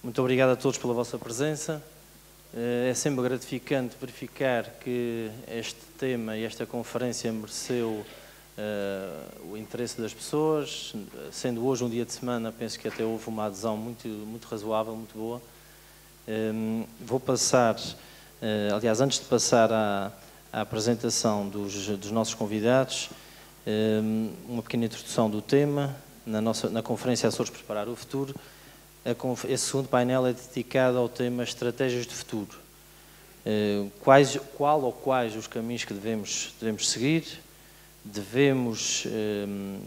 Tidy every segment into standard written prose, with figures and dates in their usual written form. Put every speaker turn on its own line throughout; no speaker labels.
Muito obrigado a todos pela vossa presença. É sempre gratificante verificar que este tema e esta conferência mereceu o interesse das pessoas. Sendo hoje um dia de semana, penso que até houve uma adesão muito razoável, muito boa. Vou passar, aliás, antes de passar à apresentação dos nossos convidados, uma pequena introdução do tema. Na Conferência Açores Preparar o Futuro, esse segundo painel é dedicado ao tema Estratégias de Futuro. Quais os caminhos que devemos seguir, devemos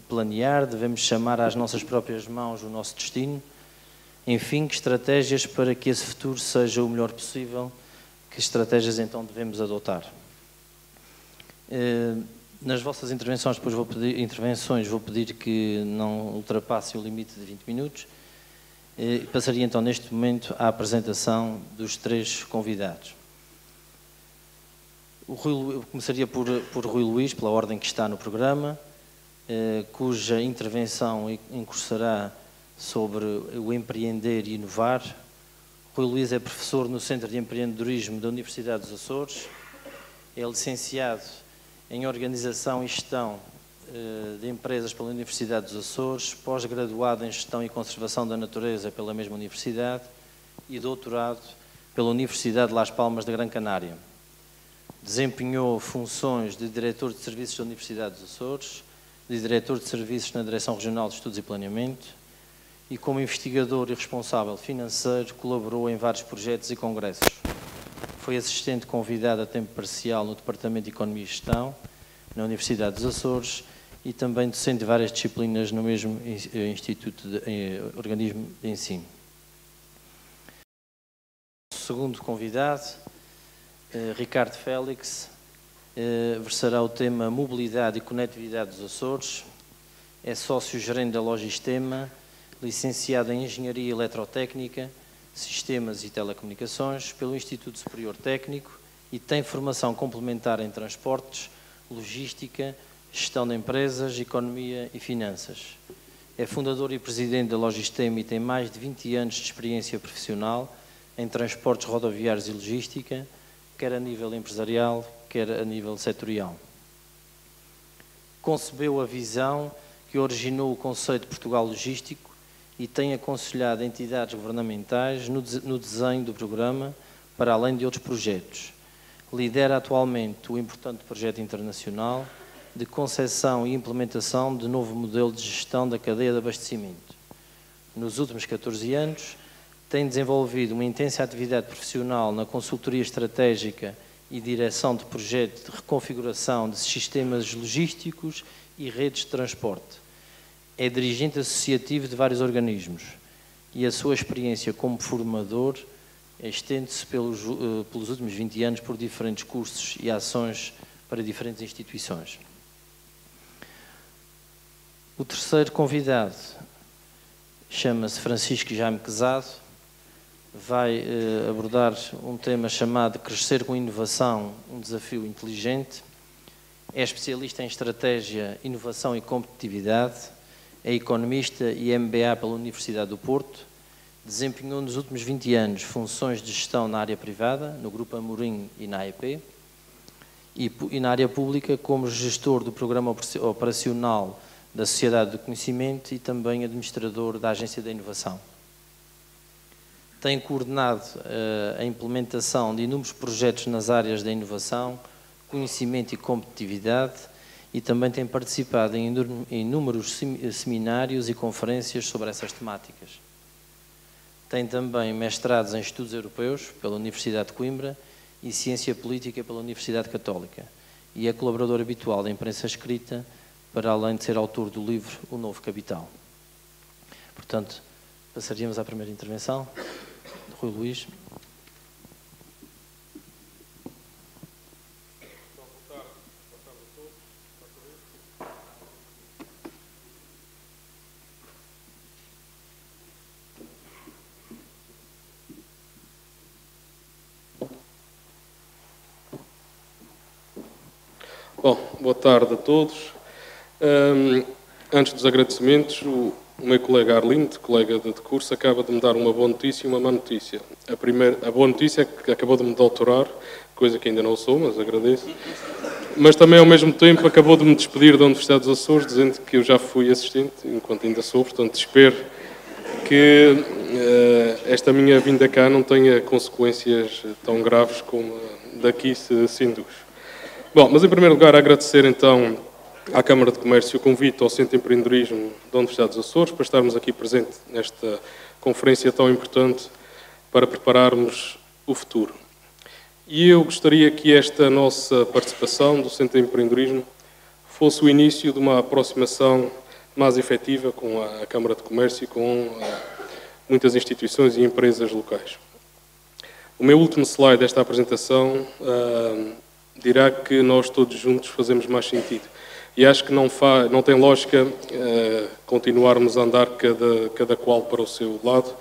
planear, devemos chamar às nossas próprias mãos o nosso destino, enfim, que estratégias para que esse futuro seja o melhor possível, que estratégias então devemos adotar. Nas vossas intervenções, depois vou pedir que não ultrapassem o limite de 20 minutos. Passaria então neste momento à apresentação dos três convidados. Eu começaria por Rui Luís, pela ordem que está no programa, cuja intervenção incursará sobre o empreender e inovar. Rui Luís é professor no Centro de Empreendedorismo da Universidade dos Açores, é licenciado em Organização e Gestão de Empresas pela Universidade dos Açores, pós-graduado em Gestão e Conservação da Natureza pela mesma universidade e doutorado pela Universidade de Las Palmas de Gran Canária. Desempenhou funções de Diretor de Serviços da Universidade dos Açores, de Diretor de Serviços na Direção Regional de Estudos e Planeamento e, como investigador e responsável financeiro, colaborou em vários projetos e congressos. Foi assistente convidado a tempo parcial no Departamento de Economia e Gestão, na Universidade dos Açores, e também docente de várias disciplinas no mesmo organismo de ensino. O segundo convidado, Ricardo Félix, versará o tema Mobilidade e Conectividade dos Açores. É sócio-gerente da Logistema, licenciado em Engenharia Eletrotécnica, Sistemas e Telecomunicações pelo Instituto Superior Técnico e tem formação complementar em transportes, logística, gestão de empresas, economia e finanças. É fundador e presidente da Logistema e tem mais de 20 anos de experiência profissional em transportes rodoviários e logística, quer a nível empresarial, quer a nível setorial. Concebeu a visão que originou o conceito de Portugal Logístico e tem aconselhado entidades governamentais no desenho do programa, para além de outros projetos. Lidera atualmente o importante projeto internacional de concepção e implementação de novo modelo de gestão da cadeia de abastecimento. Nos últimos 14 anos, tem desenvolvido uma intensa atividade profissional na consultoria estratégica e direção de projetos de reconfiguração de sistemas logísticos e redes de transporte. É dirigente associativo de vários organismos e a sua experiência como formador estende-se pelos últimos 20 anos por diferentes cursos e ações para diferentes instituições. O terceiro convidado chama-se Francisco Jaime Quezado, vai abordar um tema chamado Crescer com Inovação, um desafio inteligente. É especialista em estratégia, inovação e competitividade. É economista e MBA pela Universidade do Porto. Desempenhou nos últimos 20 anos funções de gestão na área privada, no Grupo Amorim e na AEP, e na área pública como gestor do Programa Operacional da Sociedade do Conhecimento e também administrador da Agência da Inovação. Tem coordenado a implementação de inúmeros projetos nas áreas da inovação, conhecimento e competitividade, e também tem participado em inúmeros seminários e conferências sobre essas temáticas. Tem também mestrados em Estudos Europeus pela Universidade de Coimbra e Ciência Política pela Universidade Católica e é colaborador habitual da imprensa escrita, para além de ser autor do livro O Novo Capital. Portanto, passaríamos à primeira intervenção de Rui Luís.
Bom, boa tarde a todos. Antes dos agradecimentos, o meu colega Arlindo, colega de curso, acaba de me dar uma boa notícia e uma má notícia. A boa notícia é que acabou de me doutorar, coisa que ainda não sou, mas agradeço. Mas também, ao mesmo tempo, acabou de me despedir da Universidade dos Açores, dizendo que eu já fui assistente, enquanto ainda sou, portanto, espero que esta minha vinda cá não tenha consequências tão graves como daqui se induz. Bom, mas em primeiro lugar, agradecer então à Câmara de Comércio o convite ao Centro de Empreendedorismo da Universidade dos Açores para estarmos aqui presentes nesta conferência tão importante para prepararmos o futuro. E eu gostaria que esta nossa participação do Centro de Empreendedorismo fosse o início de uma aproximação mais efetiva com a Câmara de Comércio e com muitas instituições e empresas locais. O meu último slide desta apresentação dirá que nós todos juntos fazemos mais sentido. E acho que não tem lógica continuarmos a andar cada qual para o seu lado,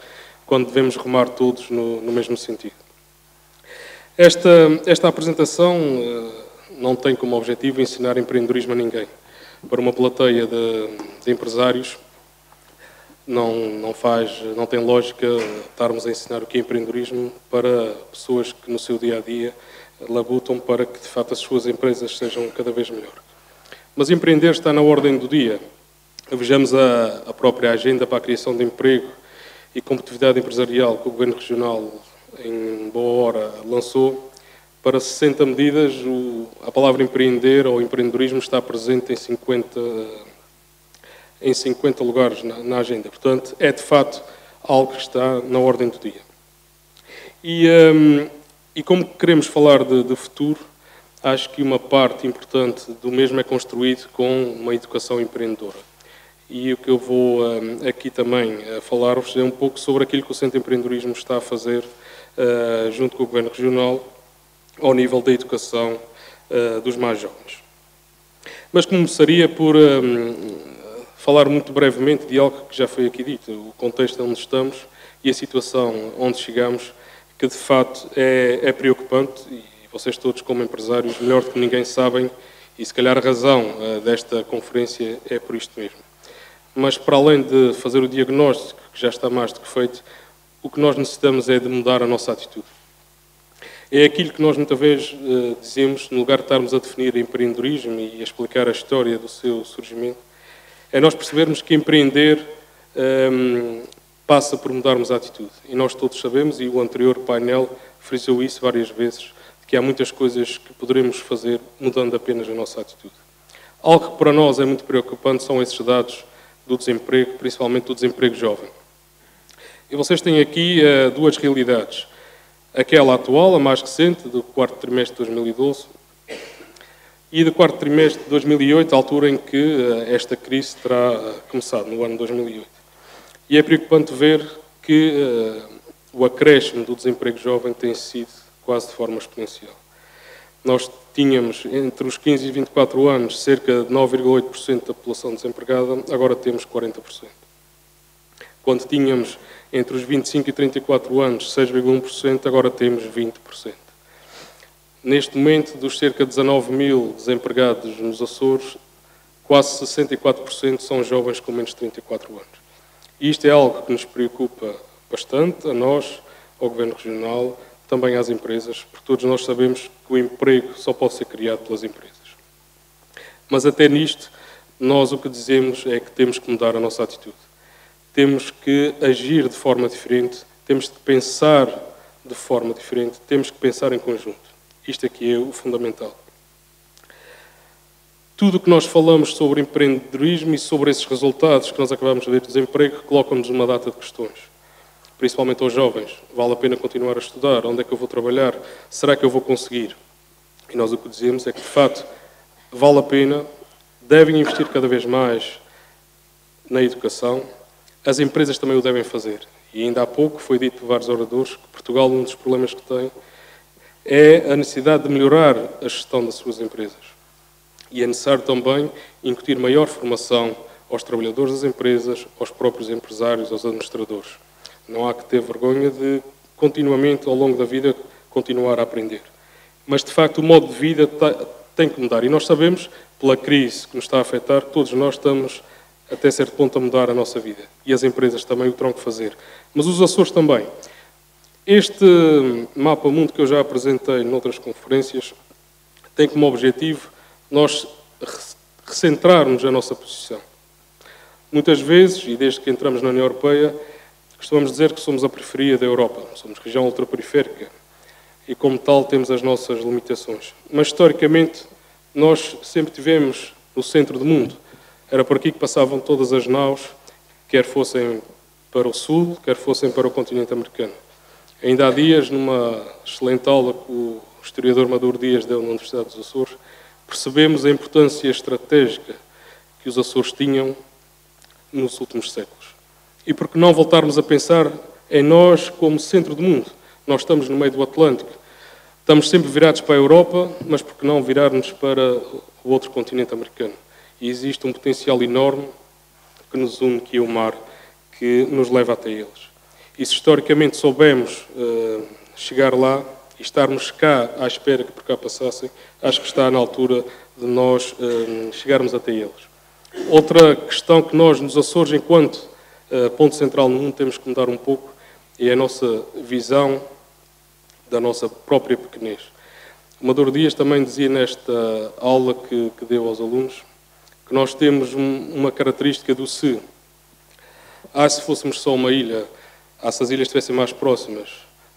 quando devemos remar todos no mesmo sentido. Esta apresentação não tem como objetivo ensinar empreendedorismo a ninguém. Para uma plateia de empresários, não tem lógica estarmos a ensinar o que é empreendedorismo para pessoas que no seu dia-a-dia labutam para que, de fato, as suas empresas sejam cada vez melhor. Mas empreender está na ordem do dia. Vejamos a própria agenda para a criação de emprego e competitividade empresarial que o Governo Regional, em boa hora, lançou. Para 60 medidas, a palavra empreender ou empreendedorismo está presente em 50 lugares na agenda. Portanto, é de facto algo que está na ordem do dia. E como queremos falar de futuro, acho que uma parte importante do mesmo é construído com uma educação empreendedora. E o que eu vou aqui também falar-vos é um pouco sobre aquilo que o Centro de Empreendedorismo está a fazer junto com o Governo Regional ao nível da educação dos mais jovens. Mas começaria por falar muito brevemente de algo que já foi aqui dito, o contexto onde estamos e a situação onde chegamos, que de facto é preocupante e vocês todos como empresários melhor do que ninguém sabem e se calhar a razão desta conferência é por isto mesmo. Mas para além de fazer o diagnóstico, que já está mais do que feito, o que nós necessitamos é de mudar a nossa atitude. É aquilo que nós muitas vezes dizemos, no lugar de estarmos a definir empreendedorismo e a explicar a história do seu surgimento, é nós percebermos que empreender passa por mudarmos a atitude. E nós todos sabemos, e o anterior painel frisou isso várias vezes, que há muitas coisas que poderemos fazer mudando apenas a nossa atitude. Algo que para nós é muito preocupante são esses dados do desemprego, principalmente do desemprego jovem. E vocês têm aqui duas realidades. Aquela atual, a mais recente, do quarto trimestre de 2012, e do quarto trimestre de 2008, a altura em que esta crise terá começado, no ano 2008. E é preocupante ver que o acréscimo do desemprego jovem tem sido quase de forma exponencial. Nós tínhamos, entre os 15 e 24 anos, cerca de 9,8% da população desempregada, agora temos 40%. Quando tínhamos entre os 25 e 34 anos 6,1%, agora temos 20%. Neste momento, dos cerca de 19 mil desempregados nos Açores, quase 64% são jovens com menos de 34 anos. E isto é algo que nos preocupa bastante, a nós, ao Governo Regional, também às empresas, porque todos nós sabemos que o emprego só pode ser criado pelas empresas. Mas até nisto, nós o que dizemos é que temos que mudar a nossa atitude. Temos que agir de forma diferente, temos que pensar de forma diferente, temos que pensar em conjunto. Isto aqui é o fundamental. Tudo o que nós falamos sobre empreendedorismo e sobre esses resultados que nós acabamos de ver de desemprego colocam-nos uma data de questões. Principalmente aos jovens. Vale a pena continuar a estudar? Onde é que eu vou trabalhar? Será que eu vou conseguir? E nós o que dizemos é que, de facto, vale a pena, devem investir cada vez mais na educação. As empresas também o devem fazer. E ainda há pouco foi dito por vários oradores que Portugal, um dos problemas que tem, é a necessidade de melhorar a gestão das suas empresas. E é necessário também incutir maior formação aos trabalhadores das empresas, aos próprios empresários, aos administradores. Não há que ter vergonha de, continuamente, ao longo da vida, continuar a aprender. Mas, de facto, o modo de vida tem que mudar. E nós sabemos, pela crise que nos está a afetar, todos nós estamos até certo ponto a mudar a nossa vida. E as empresas também o terão que fazer. Mas os Açores também. Este mapa mundo que eu já apresentei noutras conferências tem como objetivo nós recentrarmos a nossa posição. Muitas vezes, e desde que entramos na União Europeia, costumamos dizer que somos a periferia da Europa, somos região ultraperiférica e, como tal, temos as nossas limitações. Mas, historicamente, nós sempre tivemos no centro do mundo. Era por aqui que passavam todas as naus, quer fossem para o sul, quer fossem para o continente americano. Ainda há dias, numa excelente aula que o historiador Maduro Dias deu na Universidade dos Açores, percebemos a importância estratégica que os Açores tinham nos últimos séculos. E por que não voltarmos a pensar em nós como centro do mundo? Nós estamos no meio do Atlântico. Estamos sempre virados para a Europa, mas por que não virar-nos para o outro continente americano? E existe um potencial enorme que nos une, que é o mar, que nos leva até eles. E se historicamente soubemos chegar lá e estarmos cá à espera que por cá passassem, acho que está na altura de nós chegarmos até eles. Outra questão que nós, nos Açores, enquanto ponto central no mundo, temos que mudar um pouco é a nossa visão da nossa própria pequenez. O Maduro Dias também dizia nesta aula que deu aos alunos que nós temos uma característica do se. Se fôssemos só uma ilha, se as ilhas estivessem mais próximas,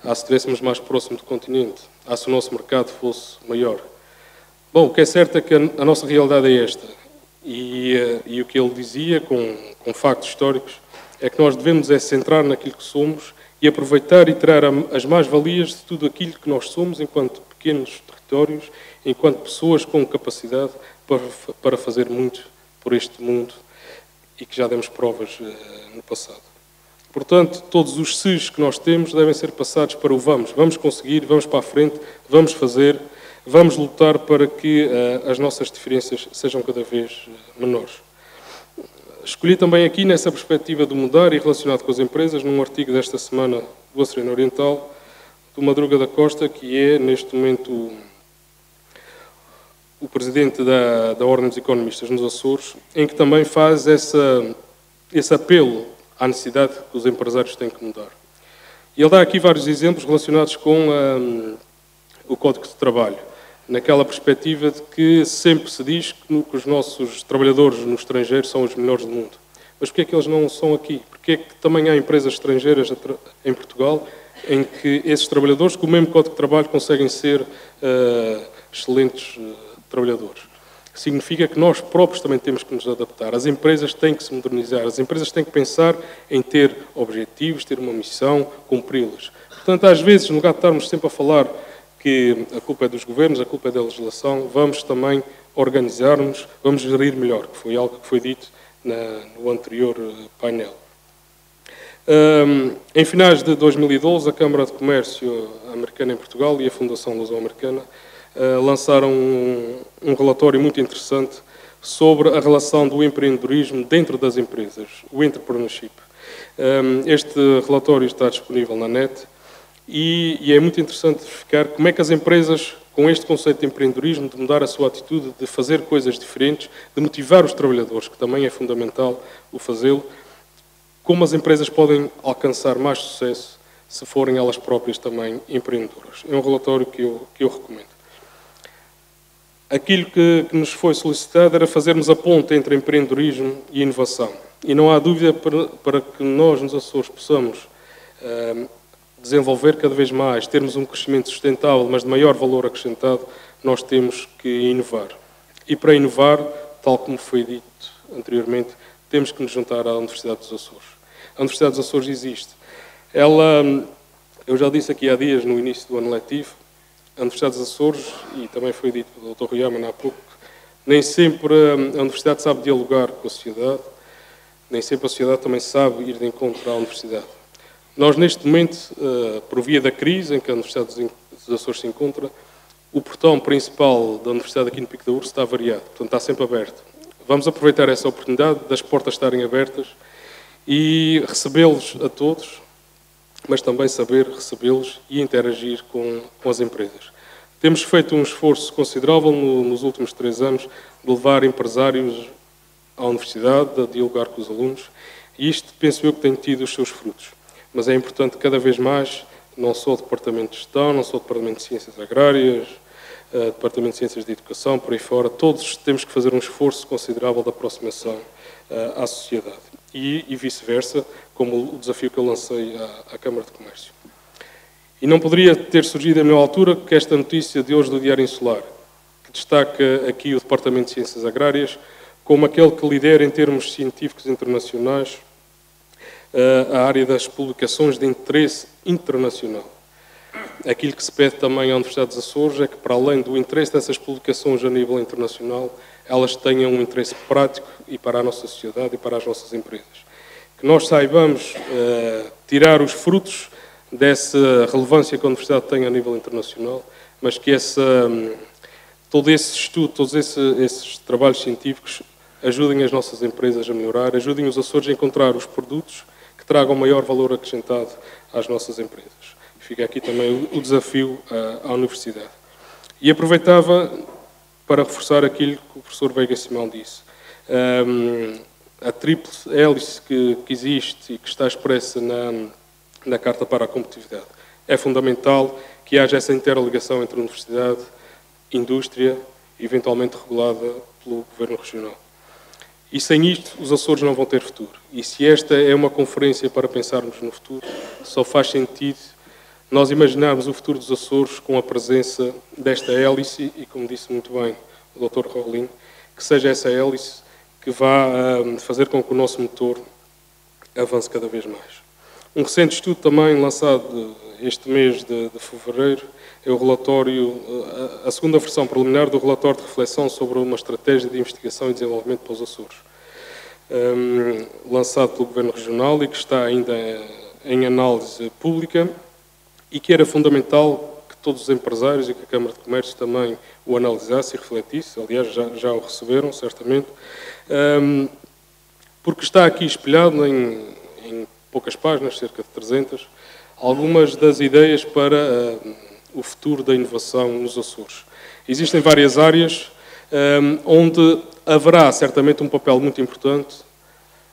se estivéssemos mais próximo do continente, se o nosso mercado fosse maior. Bom, o que é certo é que a nossa realidade é esta. E o que ele dizia, com factos históricos, é que nós devemos centrar naquilo que somos e aproveitar e tirar as mais-valias de tudo aquilo que nós somos enquanto pequenos territórios, enquanto pessoas com capacidade para fazer muito por este mundo e que já demos provas no passado. Portanto, todos os se's que nós temos devem ser passados para o vamos. Vamos conseguir, vamos para a frente, vamos fazer, vamos lutar para que as nossas diferenças sejam cada vez menores. Escolhi também aqui, nessa perspectiva de mudar e relacionado com as empresas, num artigo desta semana do Açoriano Oriental, do Madruga da Costa, que é, neste momento, o presidente da Ordem dos Economistas nos Açores, em que também faz esse apelo à necessidade que os empresários têm que mudar. E ele dá aqui vários exemplos relacionados com o Código de Trabalho, naquela perspectiva de que sempre se diz que os nossos trabalhadores no estrangeiro são os melhores do mundo. Mas porquê é que eles não são aqui? Porquê é que também há empresas estrangeiras em Portugal em que esses trabalhadores, com o mesmo Código de Trabalho, conseguem ser excelentes trabalhadores? Significa que nós próprios também temos que nos adaptar. As empresas têm que se modernizar, as empresas têm que pensar em ter objetivos, ter uma missão, cumpri-los. Portanto, às vezes, no lugar de estarmos sempre a falar que a culpa é dos governos, a culpa é da legislação, vamos também organizar-nos, vamos gerir melhor, que foi algo que foi dito no anterior painel. Em finais de 2012, a Câmara de Comércio Americana em Portugal e a Fundação Luso-Americana lançaram um relatório muito interessante sobre a relação do empreendedorismo dentro das empresas, o entrepreneurship. Este relatório está disponível na net e é muito interessante verificar como é que as empresas, com este conceito de empreendedorismo, de mudar a sua atitude, de fazer coisas diferentes, de motivar os trabalhadores, que também é fundamental o fazê-lo, como as empresas podem alcançar mais sucesso se forem elas próprias também empreendedoras. É um relatório que eu recomendo. Aquilo que nos foi solicitado era fazermos a ponte entre empreendedorismo e inovação. E não há dúvida para que nós, nos Açores, possamos desenvolver cada vez mais, termos um crescimento sustentável, mas de maior valor acrescentado, nós temos que inovar. E para inovar, tal como foi dito anteriormente, temos que nos juntar à Universidade dos Açores. A Universidade dos Açores existe. Eu já disse aqui há dias, no início do ano letivo, a Universidade dos Açores, e também foi dito pelo Dr. Rui Yaman há pouco, nem sempre a Universidade sabe dialogar com a sociedade, nem sempre a sociedade também sabe ir de encontro à Universidade. Nós, neste momento, por via da crise em que a Universidade dos Açores se encontra, o portão principal da Universidade aqui no Pico da Urso está variado, portanto está sempre aberto. Vamos aproveitar essa oportunidade das portas estarem abertas e recebê-los a todos, mas também saber recebê-los e interagir com as empresas. Temos feito um esforço considerável nos últimos 3 anos de levar empresários à universidade, a dialogar com os alunos, e isto penso eu que tem tido os seus frutos. Mas é importante cada vez mais, não só o Departamento de Gestão, não só o Departamento de Ciências Agrárias, o Departamento de Ciências de Educação, por aí fora, todos temos que fazer um esforço considerável de aproximação à sociedade. E vice-versa, como o desafio que eu lancei à Câmara de Comércio. E não poderia ter surgido a melhor altura que esta notícia de hoje do Diário Insular, que destaca aqui o Departamento de Ciências Agrárias como aquele que lidera em termos científicos internacionais a área das publicações de interesse internacional. Aquilo que se pede também à Universidade dos Açores é que, para além do interesse dessas publicações a nível internacional, elas tenham um interesse prático e para a nossa sociedade e para as nossas empresas. Que nós saibamos tirar os frutos dessa relevância que a Universidade tem a nível internacional, mas que todo esse estudo, todos esses trabalhos científicos ajudem as nossas empresas a melhorar, ajudem os Açores a encontrar os produtos que tragam maior valor acrescentado às nossas empresas. Fica aqui também o desafio à Universidade. E aproveitava para reforçar aquilo que o professor Veiga Simão disse. A tríplice hélice que existe e que está expressa na Carta para a Competitividade. É fundamental que haja essa interligação entre a universidade, indústria, eventualmente regulada pelo Governo Regional. E sem isto, os Açores não vão ter futuro. E se esta é uma conferência para pensarmos no futuro, só faz sentido nós imaginarmos o futuro dos Açores com a presença desta hélice, e como disse muito bem o Dr. Rolim, que seja essa hélice que vá fazer com que o nosso motor avance cada vez mais. Um recente estudo também lançado este mês de fevereiro é o relatório, a segunda versão preliminar do relatório de reflexão sobre uma estratégia de investigação e desenvolvimento para os Açores, lançado pelo Governo Regional e que está ainda em análise pública e que era fundamental que todos os empresários e que a Câmara de Comércio também o analisasse e refletisse, aliás já o receberam certamente, porque está aqui espelhado em poucas páginas, cerca de 300, algumas das ideias para o futuro da inovação nos Açores. Existem várias áreas onde haverá certamente um papel muito importante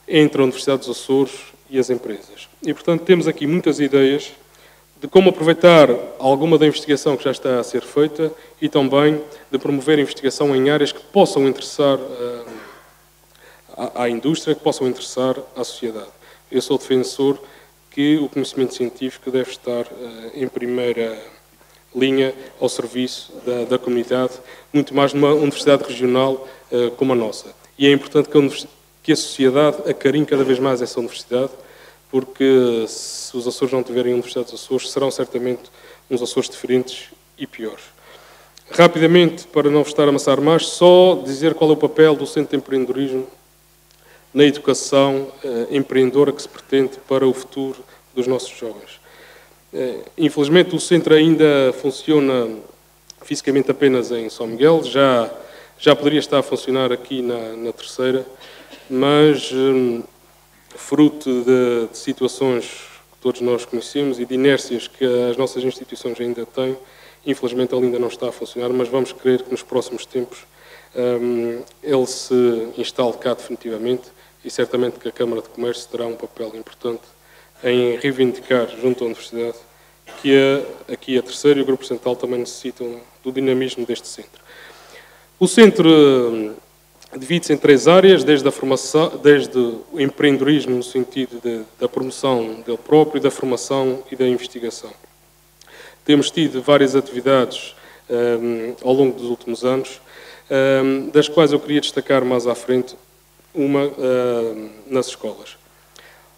entre a Universidade dos Açores e as empresas. E, portanto, temos aqui muitas ideias de como aproveitar alguma da investigação que já está a ser feita e também de promover a investigação em áreas que possam interessar à indústria, que possam interessar à sociedade. Eu sou defensor que o conhecimento científico deve estar em primeira linha ao serviço da comunidade, muito mais numa universidade regional como a nossa. E é importante que a sociedade acarinhe cada vez mais essa universidade, porque se os Açores não tiverem a Universidade dos Açores, serão certamente uns Açores diferentes e piores. Rapidamente, para não vos estar a amassar mais, só dizer qual é o papel do Centro de Empreendedorismo na educação empreendedora que se pretende para o futuro dos nossos jovens. Infelizmente, o centro ainda funciona fisicamente apenas em São Miguel, já poderia estar a funcionar aqui na Terceira, mas fruto de situações que todos nós conhecemos e de inércias que as nossas instituições ainda têm, infelizmente ele ainda não está a funcionar, mas vamos crer que nos próximos tempos ele se instale cá definitivamente e certamente que a Câmara de Comércio terá um papel importante em reivindicar junto à Universidade que aqui a Terceira e o Grupo Central também necessitam do dinamismo deste centro. O centro divide-se em 3 áreas, desde a formação, desde o empreendedorismo no sentido da promoção dele próprio, da formação e da investigação. Temos tido várias atividades ao longo dos últimos anos, das quais eu queria destacar mais à frente uma nas escolas.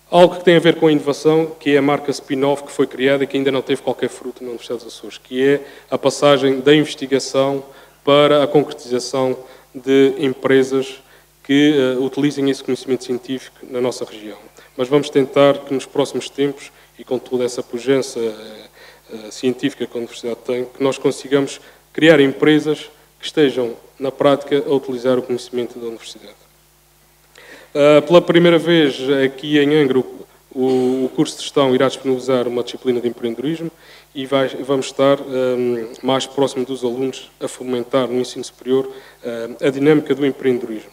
Algo que tem a ver com a inovação, que é a marca spin-off que foi criada e que ainda não teve qualquer fruto na Universidade dos Açores, que é a passagem da investigação para a concretização de empresas que utilizem esse conhecimento científico na nossa região. Mas vamos tentar que nos próximos tempos, e com toda essa pujança científica que a Universidade tem, que nós consigamos criar empresas que estejam, na prática, a utilizar o conhecimento da Universidade. Pela primeira vez, aqui em Angra, o curso de gestão irá disponibilizar uma disciplina de empreendedorismo e vamos estar mais próximo dos alunos a fomentar no ensino superior a dinâmica do empreendedorismo.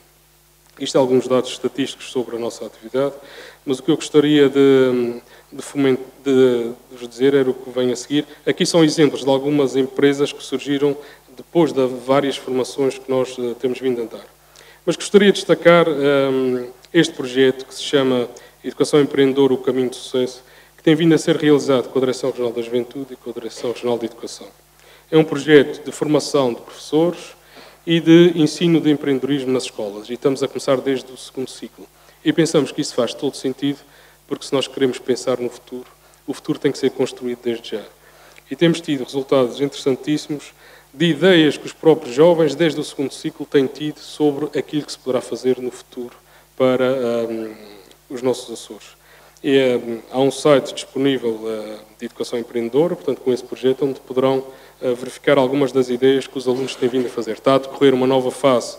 Isto é alguns dados estatísticos sobre a nossa atividade, mas o que eu gostaria de vos dizer era o que vem a seguir. Aqui são exemplos de algumas empresas que surgiram depois de várias formações que nós temos vindo a dar. Mas gostaria de destacar este projeto que se chama Educação Empreendedora, o Caminho de Sucesso, que tem vindo a ser realizado com a Direção Regional da Juventude e com a Direção Regional de Educação. É um projeto de formação de professores e de ensino de empreendedorismo nas escolas. E estamos a começar desde o segundo ciclo. E pensamos que isso faz todo sentido, porque se nós queremos pensar no futuro, o futuro tem que ser construído desde já. E temos tido resultados interessantíssimos de ideias que os próprios jovens, desde o segundo ciclo, têm tido sobre aquilo que se poderá fazer no futuro para os nossos Açores. E, há um site disponível de educação empreendedora, portanto, com esse projeto, onde poderão verificar algumas das ideias que os alunos têm vindo a fazer. Está a decorrer uma nova fase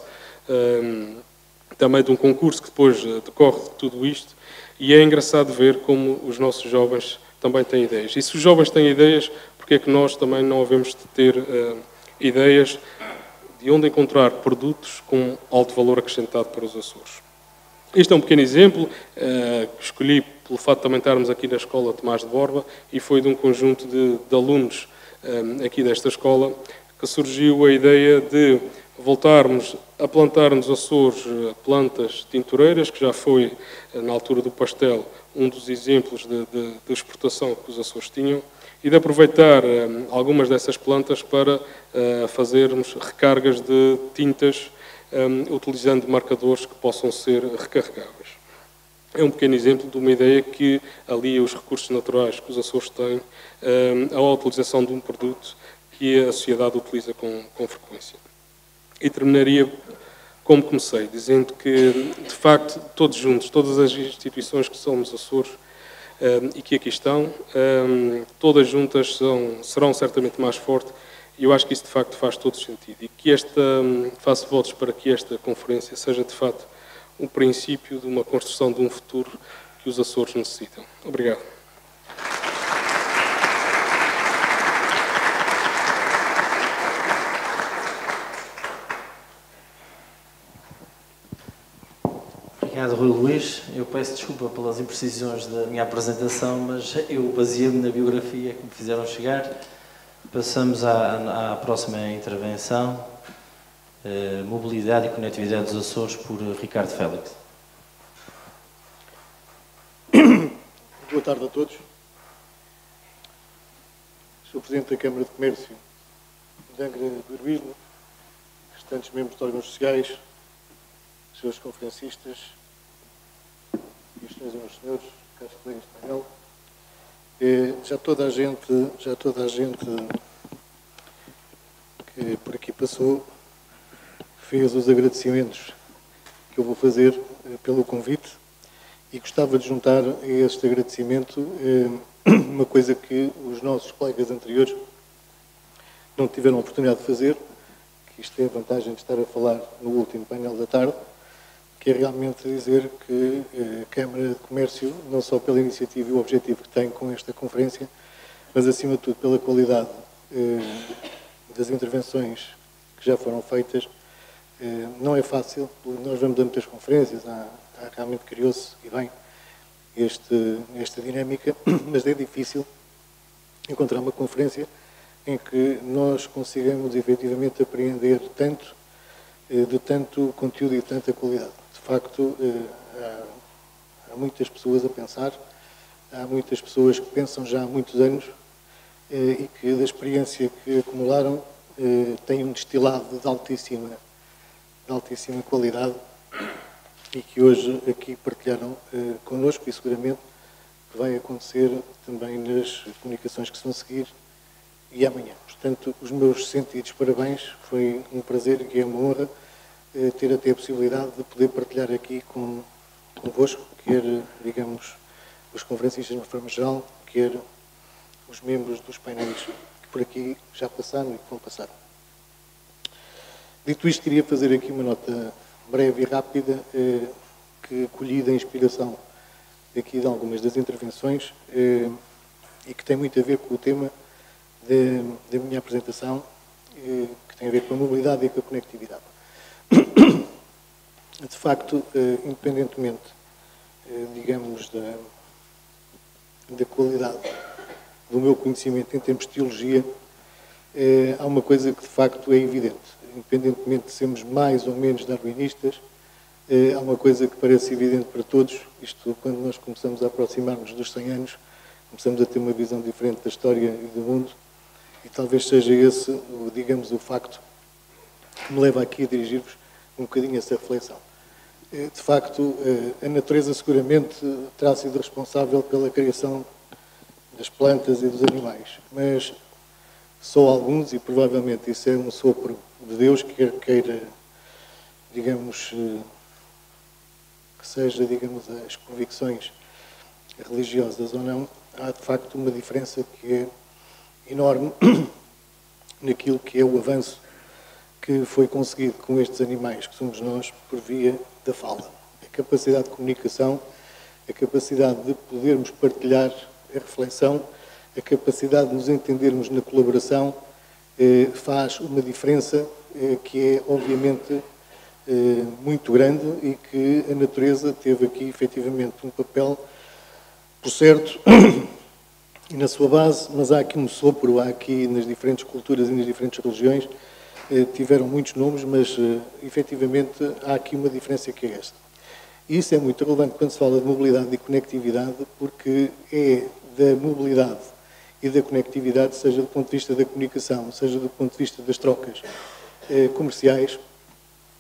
também de um concurso que depois decorre de tudo isto, e é engraçado ver como os nossos jovens também têm ideias. E se os jovens têm ideias, porque é que nós também não havemos de ter ideias de onde encontrar produtos com alto valor acrescentado para os Açores? Este é um pequeno exemplo, que escolhi pelo fato de também estarmos aqui na Escola Tomás de Borba, e foi de um conjunto de alunos aqui desta escola que surgiu a ideia de voltarmos a plantar nos Açores plantas tintureiras, que já foi, na altura do pastel, um dos exemplos de exportação que os Açores tinham, e de aproveitar algumas dessas plantas para fazermos recargas de tintas utilizando marcadores que possam ser recarregáveis. É um pequeno exemplo de uma ideia que alia os recursos naturais que os Açores têm à utilização de um produto que a sociedade utiliza com frequência. E terminaria como comecei, dizendo que, de facto, todos juntos, todas as instituições que somos Açores e que aqui estão, todas juntas serão certamente mais fortes, e eu acho que isso, de facto, faz todo sentido. E que faço votos para que esta conferência seja, de facto, um princípio de uma construção de um futuro que os Açores necessitam. Obrigado.
Obrigado, Rui Luís. Eu peço desculpa pelas imprecisões da minha apresentação, mas eu baseei-me na biografia que me fizeram chegar. Passamos à próxima intervenção, Mobilidade e Conectividade dos Açores, por Ricardo Félix.
Boa tarde a todos. Sou Presidente da Câmara de Comércio de Angra do Heroísmo, restantes membros de órgãos sociais, senhores conferencistas, meus senhores e meus senhores, caros colegas de painel. Já toda a gente que por aqui passou fez os agradecimentos que eu vou fazer pelo convite, e gostava de juntar a este agradecimento uma coisa que os nossos colegas anteriores não tiveram a oportunidade de fazer, que isto é a vantagem de estar a falar no último painel da tarde, que é realmente dizer que a Câmara de Comércio, não só pela iniciativa e o objetivo que tem com esta conferência, mas acima de tudo pela qualidade das intervenções que já foram feitas, não é fácil. Nós vamos a muitas conferências, realmente criou-se, e bem, esta dinâmica, mas é difícil encontrar uma conferência em que nós consigamos efetivamente apreender de tanto conteúdo e de tanta qualidade. De facto, há muitas pessoas a pensar, há muitas pessoas que pensam já há muitos anos e que, da experiência que acumularam, têm um destilado de altíssima qualidade, e que hoje aqui partilharam connosco, e seguramente vai acontecer também nas comunicações que se vão seguir e amanhã. Portanto, os meus sentidos parabéns, foi um prazer e é uma honra ter até a possibilidade de poder partilhar aqui convosco, quer, digamos, os conferencistas de uma forma geral, quer os membros dos painéis que por aqui já passaram e que vão passar. Dito isto, queria fazer aqui uma nota breve e rápida, que colhi da inspiração aqui de algumas das intervenções e que tem muito a ver com o tema da minha apresentação, que tem a ver com a mobilidade e com a conectividade. de facto, independentemente, digamos, da qualidade do meu conhecimento em termos de teologia, há uma coisa que de facto é evidente. Independentemente de sermos mais ou menos darwinistas, há uma coisa que parece evidente para todos. Isto, quando nós começamos a aproximar-nos dos 100 anos, começamos a ter uma visão diferente da história e do mundo, e talvez seja esse, digamos, o facto que me leva aqui a dirigir-vos um bocadinho essa reflexão. De facto, a natureza seguramente terá sido responsável pela criação das plantas e dos animais, mas só alguns, e provavelmente isso é um sopro de Deus, quer queira, digamos, que seja, digamos, as convicções religiosas ou não, há de facto uma diferença que é enorme naquilo que é o avanço que foi conseguido com estes animais, que somos nós, por via da fala. A capacidade de comunicação, a capacidade de podermos partilhar a reflexão, a capacidade de nos entendermos na colaboração, faz uma diferença que é, obviamente, muito grande e que a natureza teve aqui, efetivamente, um papel, por certo, na sua base, mas há aqui um sopro, há aqui nas diferentes culturas e nas diferentes religiões, tiveram muitos nomes, mas efetivamente há aqui uma diferença que é esta. E isso é muito relevante quando se fala de mobilidade e conectividade, porque é da mobilidade e da conectividade, seja do ponto de vista da comunicação, seja do ponto de vista das trocas comerciais,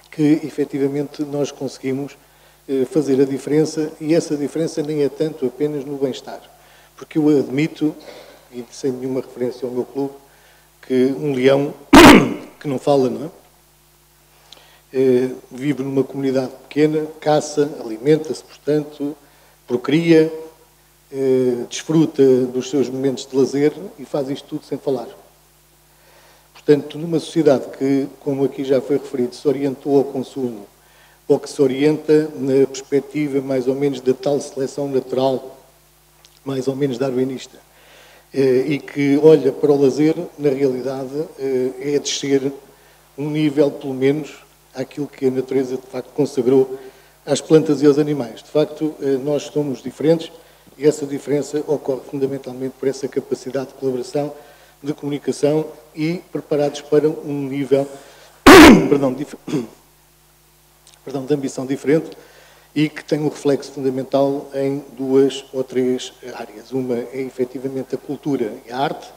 que efetivamente nós conseguimos fazer a diferença, e essa diferença nem é tanto apenas no bem-estar. Porque eu admito, e sem nenhuma referência ao meu clube, que um leão que não fala, não é? Vive numa comunidade pequena, caça, alimenta-se, portanto, procria, desfruta dos seus momentos de lazer e faz isto tudo sem falar. Portanto, numa sociedade que, como aqui já foi referido, se orientou ao consumo, ou que se orienta na perspectiva mais ou menos da tal seleção natural, mais ou menos darwinista, e que olha para o lazer, na realidade, é descer um nível, pelo menos, àquilo que a natureza, de facto, consagrou às plantas e aos animais. De facto, nós somos diferentes e essa diferença ocorre fundamentalmente por essa capacidade de colaboração, de comunicação e preparados para um nível de ambição diferente e que tem um reflexo fundamental em duas ou três áreas. Uma é, efetivamente, a cultura e a arte.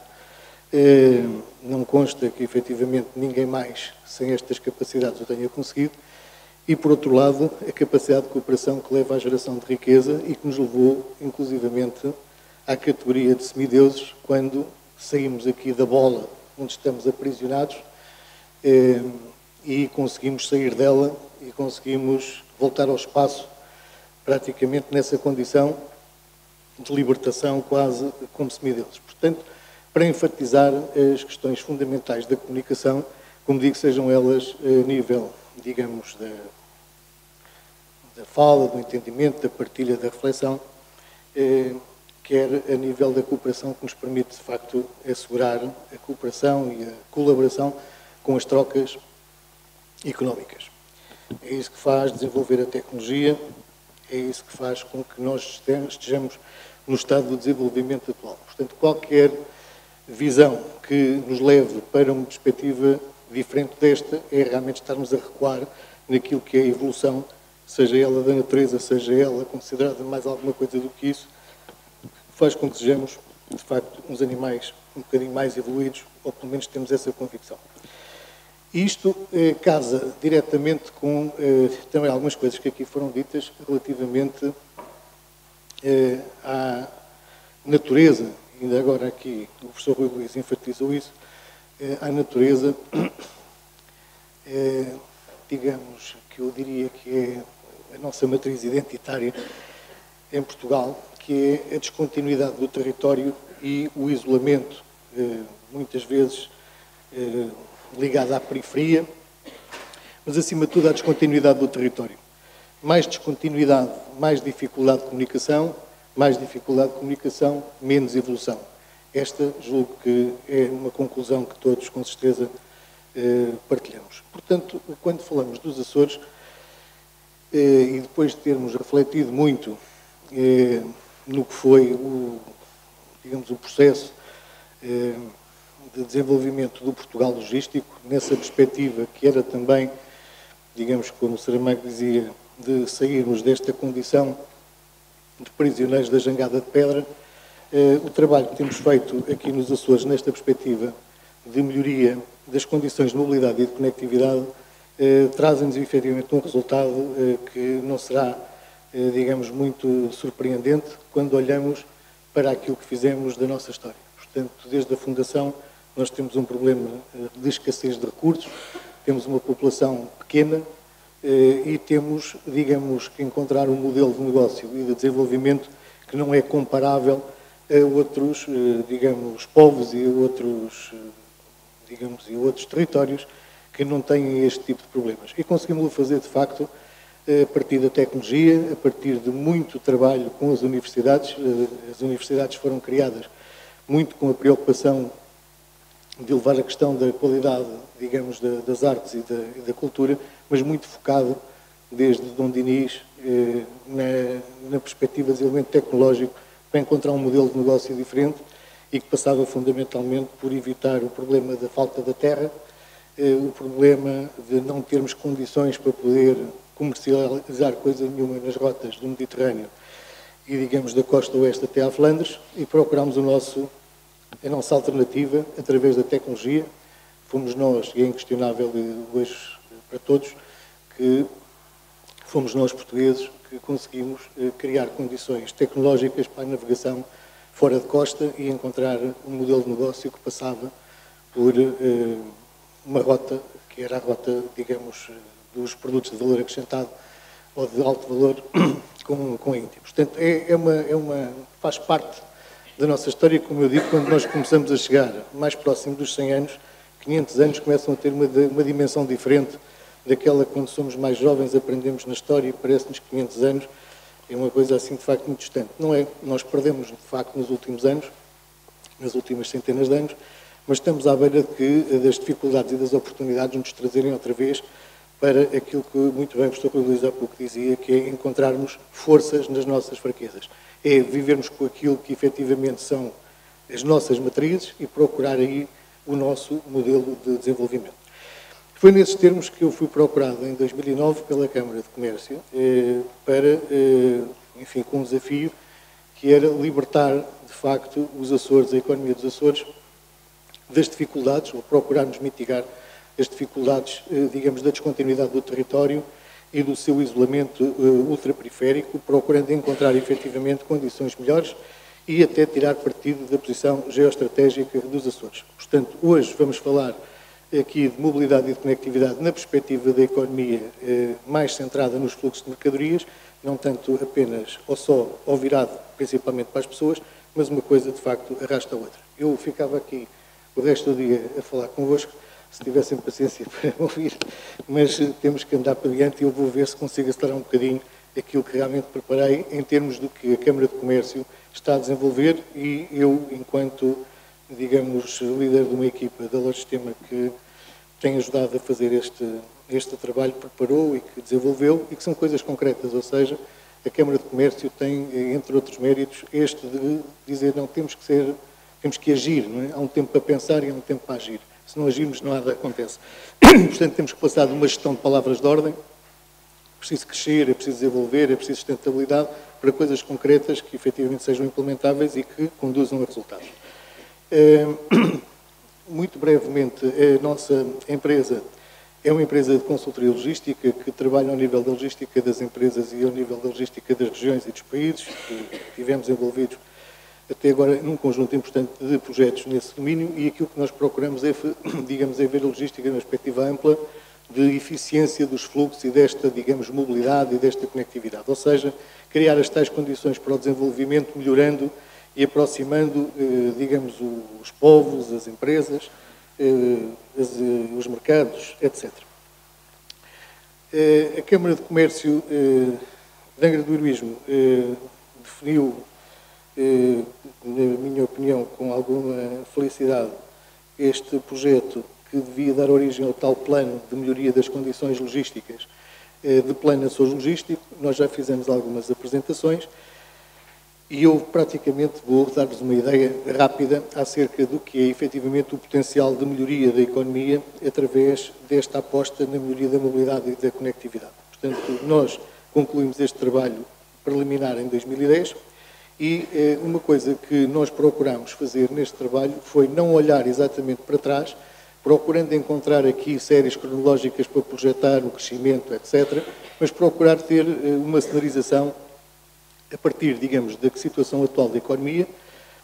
Não consta que, efetivamente, ninguém mais, sem estas capacidades, o tenha conseguido. E, por outro lado, a capacidade de cooperação que leva à geração de riqueza e que nos levou, inclusivamente, à categoria de semideuses, quando saímos aqui da bola onde estamos aprisionados e conseguimos sair dela e conseguimos voltar ao espaço, praticamente nessa condição de libertação, quase como semideuses. Portanto, para enfatizar as questões fundamentais da comunicação, como digo, sejam elas a nível, digamos, da fala, do entendimento, da partilha, da reflexão, quer a nível da cooperação, que nos permite, de facto, assegurar a cooperação e a colaboração com as trocas económicas. É isso que faz desenvolver a tecnologia, é isso que faz com que nós estejamos no estado do desenvolvimento atual. Portanto, qualquer visão que nos leve para uma perspectiva diferente desta é realmente estarmos a recuar naquilo que é a evolução, seja ela da natureza, seja ela considerada mais alguma coisa do que isso, faz com que sejamos, de facto, uns animais um bocadinho mais evoluídos, ou pelo menos temos essa convicção. Isto casa diretamente com também algumas coisas que aqui foram ditas relativamente à natureza, ainda agora aqui o professor Rui Luís enfatizou isso, à natureza, digamos, que eu diria que é a nossa matriz identitária em Portugal, que é a descontinuidade do território e o isolamento, muitas vezes ligado à periferia, mas acima de tudo à descontinuidade do território. Mais descontinuidade, mais dificuldade de comunicação, menos evolução. Esta, julgo que é uma conclusão que todos, com certeza, partilhamos. Portanto, quando falamos dos Açores, e depois de termos refletido muito no que foi digamos, o processo de desenvolvimento do Portugal logístico, nessa perspectiva que era também, digamos, como o Saramago dizia, de sairmos desta condição de prisioneiros da jangada de pedra, o trabalho que temos feito aqui nos Açores, nesta perspectiva de melhoria das condições de mobilidade e de conectividade, trazem-nos efetivamente um resultado que não será, digamos, muito surpreendente quando olhamos para aquilo que fizemos da nossa história. Portanto, desde a fundação, nós temos um problema de escassez de recursos, temos uma população pequena e temos, digamos, que encontrar um modelo de negócio e de desenvolvimento que não é comparável a outros, digamos, povos e outros, digamos, e outros territórios que não têm este tipo de problemas. E conseguimos-lo fazer, de facto, a partir da tecnologia, a partir de muito trabalho com as universidades. As universidades foram criadas muito com a preocupação de levar a questão da qualidade, digamos, das artes e da cultura, mas muito focado desde Dom Dinis na perspectiva de desenvolvimento tecnológico para encontrar um modelo de negócio diferente e que passava fundamentalmente por evitar o problema da falta da terra, o problema de não termos condições para poder comercializar coisa nenhuma nas rotas do Mediterrâneo e, digamos, da costa oeste até à Flandres, e procurámos a nossa alternativa através da tecnologia. Fomos nós, e é inquestionável hoje para todos, que fomos nós portugueses que conseguimos criar condições tecnológicas para a navegação fora de costa e encontrar um modelo de negócio que passava por uma rota que era a rota, digamos, dos produtos de valor acrescentado ou de alto valor com a Índia. Portanto, faz parte da nossa história, como eu digo, quando nós começamos a chegar mais próximo dos 100 anos, 500 anos começam a ter uma dimensão diferente daquela quando somos mais jovens, aprendemos na história e parece-nos 500 anos, é uma coisa assim de facto muito distante. Não é, nós perdemos de facto nos últimos anos, nas últimas centenas de anos, mas estamos à beira das dificuldades e das oportunidades nos trazerem outra vez para aquilo que muito bem o professor Rui Luís há pouco dizia, que é encontrarmos forças nas nossas fraquezas. É vivermos com aquilo que efetivamente são as nossas matrizes e procurar aí o nosso modelo de desenvolvimento. Foi nesses termos que eu fui procurado em 2009 pela Câmara de Comércio para, enfim, com um desafio que era libertar, de facto, os Açores, a economia dos Açores, das dificuldades, ou procurarmos mitigar as dificuldades, digamos, da descontinuidade do território e do seu isolamento ultraperiférico, procurando encontrar efetivamente condições melhores e até tirar partido da posição geoestratégica dos Açores. Portanto, hoje vamos falar aqui de mobilidade e de conectividade na perspectiva da economia mais centrada nos fluxos de mercadorias, não tanto apenas ou só ou virado principalmente para as pessoas, mas uma coisa de facto arrasta a outra. Eu ficava aqui o resto do dia a falar convosco, se tivessem paciência para ouvir, mas temos que andar para diante e eu vou ver se consigo acelerar um bocadinho aquilo que realmente preparei em termos do que a Câmara de Comércio está a desenvolver e eu, enquanto, digamos, líder de uma equipa da Logisistema que tem ajudado a fazer este trabalho, preparou e que desenvolveu e que são coisas concretas, ou seja, a Câmara de Comércio tem, entre outros méritos, este de dizer, não, temos que agir, não é? Há um tempo para pensar e há um tempo para agir. Se não agirmos, nada acontece. Portanto, temos que passar de uma gestão de palavras de ordem. É preciso crescer, é preciso desenvolver, é preciso sustentabilidade para coisas concretas que efetivamente sejam implementáveis e que conduzam a resultados. Muito brevemente, a nossa empresa é uma empresa de consultoria logística que trabalha ao nível da logística das empresas e ao nível da logística das regiões e dos países. Estivemos envolvidos até agora num conjunto importante de projetos nesse domínio e aquilo que nós procuramos é, digamos, é ver a logística numa perspectiva ampla de eficiência dos fluxos e desta, digamos, mobilidade e desta conectividade. Ou seja, criar as tais condições para o desenvolvimento, melhorando e aproximando, digamos, os povos, as empresas, os mercados, etc. A Câmara de Comércio de Angra do Heroísmo definiu, na minha opinião, com alguma felicidade, este projeto que devia dar origem ao tal plano de melhoria das condições logísticas de plano Açores Logístico. Nós já fizemos algumas apresentações e eu praticamente vou dar-vos uma ideia rápida acerca do que é efetivamente o potencial de melhoria da economia através desta aposta na melhoria da mobilidade e da conectividade. Portanto, nós concluímos este trabalho preliminar em 2010 e uma coisa que nós procuramos fazer neste trabalho foi não olhar exatamente para trás, procurando encontrar aqui séries cronológicas para projetar o crescimento, etc., mas procurar ter uma cenarização a partir, digamos, da situação atual da economia,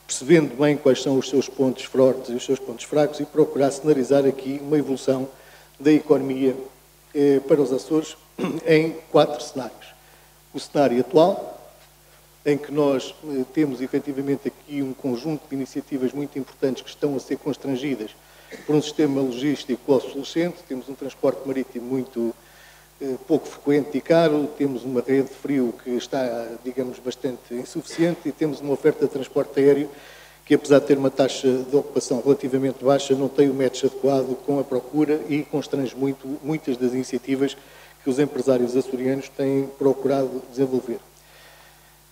percebendo bem quais são os seus pontos fortes e os seus pontos fracos e procurar cenarizar aqui uma evolução da economia para os Açores em 4 cenários. O cenário atual, em que nós temos efetivamente aqui um conjunto de iniciativas muito importantes que estão a ser constrangidas por um sistema logístico obsolescente, temos um transporte marítimo muito pouco frequente e caro, temos uma rede de frio que está, digamos, bastante insuficiente e temos uma oferta de transporte aéreo que, apesar de ter uma taxa de ocupação relativamente baixa, não tem o match adequado com a procura e constrange muitas das iniciativas que os empresários açorianos têm procurado desenvolver.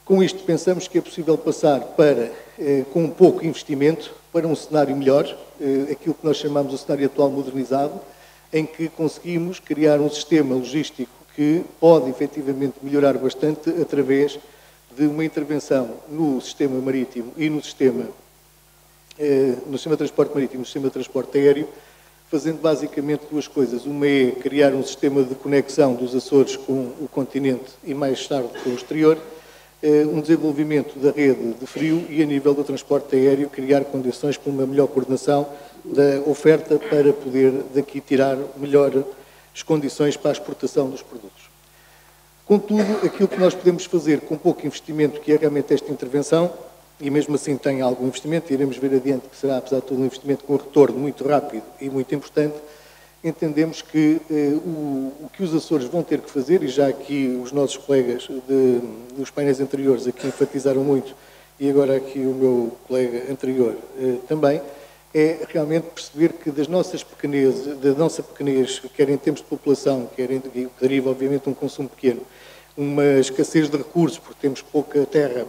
Com isto, pensamos que é possível passar para, com um pouco investimento, para um cenário melhor, aquilo que nós chamamos o cenário atual modernizado, em que conseguimos criar um sistema logístico que pode efetivamente melhorar bastante através de uma intervenção no sistema marítimo e no sistema de transporte marítimo e no sistema de transporte aéreo, fazendo basicamente 2 coisas. Uma é criar um sistema de conexão dos Açores com o continente e mais tarde com o exterior, um desenvolvimento da rede de frio e, a nível do transporte aéreo, criar condições para uma melhor coordenação da oferta para poder daqui tirar melhores condições para a exportação dos produtos. Contudo, aquilo que nós podemos fazer com pouco investimento, que é realmente esta intervenção, e mesmo assim tem algum investimento, iremos ver adiante que será, apesar de todo, um investimento com retorno muito rápido e muito importante, entendemos que o que os Açores vão ter que fazer, e já aqui os nossos colegas dos painéis anteriores aqui enfatizaram muito, e agora aqui o meu colega anterior também, é realmente perceber que da nossa pequenez, quer em termos de população, quer que deriva obviamente de um consumo pequeno, uma escassez de recursos, porque temos pouca terra,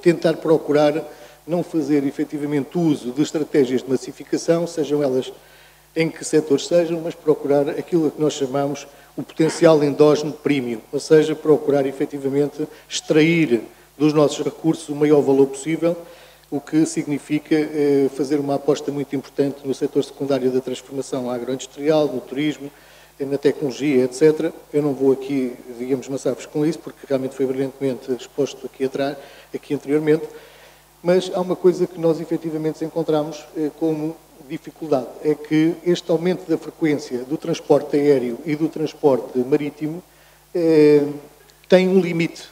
tentar procurar não fazer efetivamente uso de estratégias de massificação, sejam elas em que setores sejam, mas procurar aquilo que nós chamamos o potencial endógeno premium, ou seja, procurar efetivamente extrair dos nossos recursos o maior valor possível, o que significa fazer uma aposta muito importante no setor secundário da transformação agroindustrial, no turismo, na tecnologia, etc. Eu não vou aqui, digamos, maçar-vos com isso, porque realmente foi brilhantemente exposto aqui anteriormente, mas há uma coisa que nós efetivamente encontramos como dificuldade, é que este aumento da frequência do transporte aéreo e do transporte marítimo tem um limite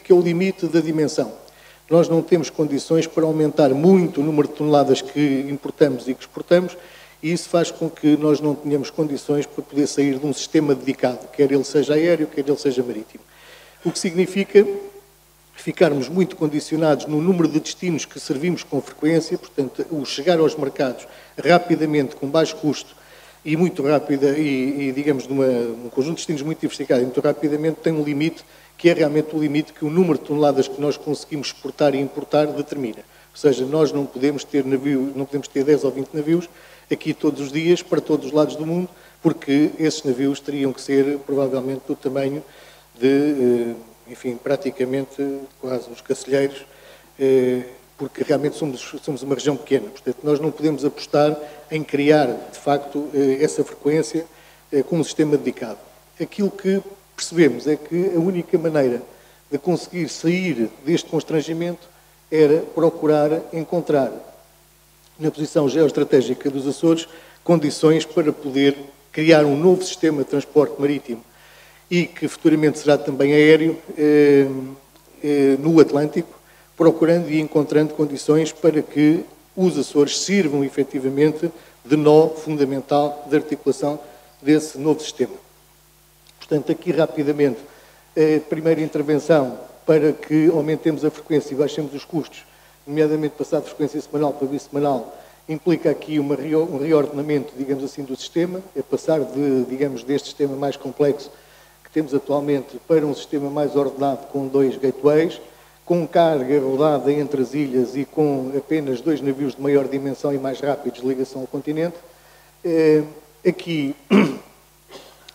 que é o limite da dimensão. Nós não temos condições para aumentar muito o número de toneladas que importamos e que exportamos, e isso faz com que nós não tenhamos condições para poder sair de um sistema dedicado, quer ele seja aéreo, quer ele seja marítimo. O que significa ficarmos muito condicionados no número de destinos que servimos com frequência, portanto, o chegar aos mercados rapidamente, com baixo custo e muito rápida, e digamos, num conjunto de destinos muito diversificado e muito rapidamente, tem um limite que é realmente o limite que o número de toneladas que nós conseguimos exportar e importar determina. Ou seja, nós não podemos ter 10 ou 20 navios aqui todos os dias, para todos os lados do mundo, porque esses navios teriam que ser, provavelmente, do tamanho de, enfim, praticamente quase os cacilheiros, porque realmente somos uma região pequena. Portanto, nós não podemos apostar em criar, de facto, essa frequência com um sistema dedicado. Aquilo que percebemos é que a única maneira de conseguir sair deste constrangimento era procurar encontrar, na posição geoestratégica dos Açores, condições para poder criar um novo sistema de transporte marítimo e que futuramente será também aéreo no Atlântico, procurando e encontrando condições para que os Açores sirvam efetivamente de nó fundamental de articulação desse novo sistema. Portanto, aqui rapidamente, a primeira intervenção para que aumentemos a frequência e baixemos os custos, nomeadamente passar de frequência semanal para bissemanal, implica aqui um reordenamento, digamos assim, do sistema, é passar de, digamos, deste sistema mais complexo que temos atualmente para um sistema mais ordenado com 2 gateways, com carga rodada entre as ilhas e com apenas 2 navios de maior dimensão e mais rápidos de ligação ao continente. Aqui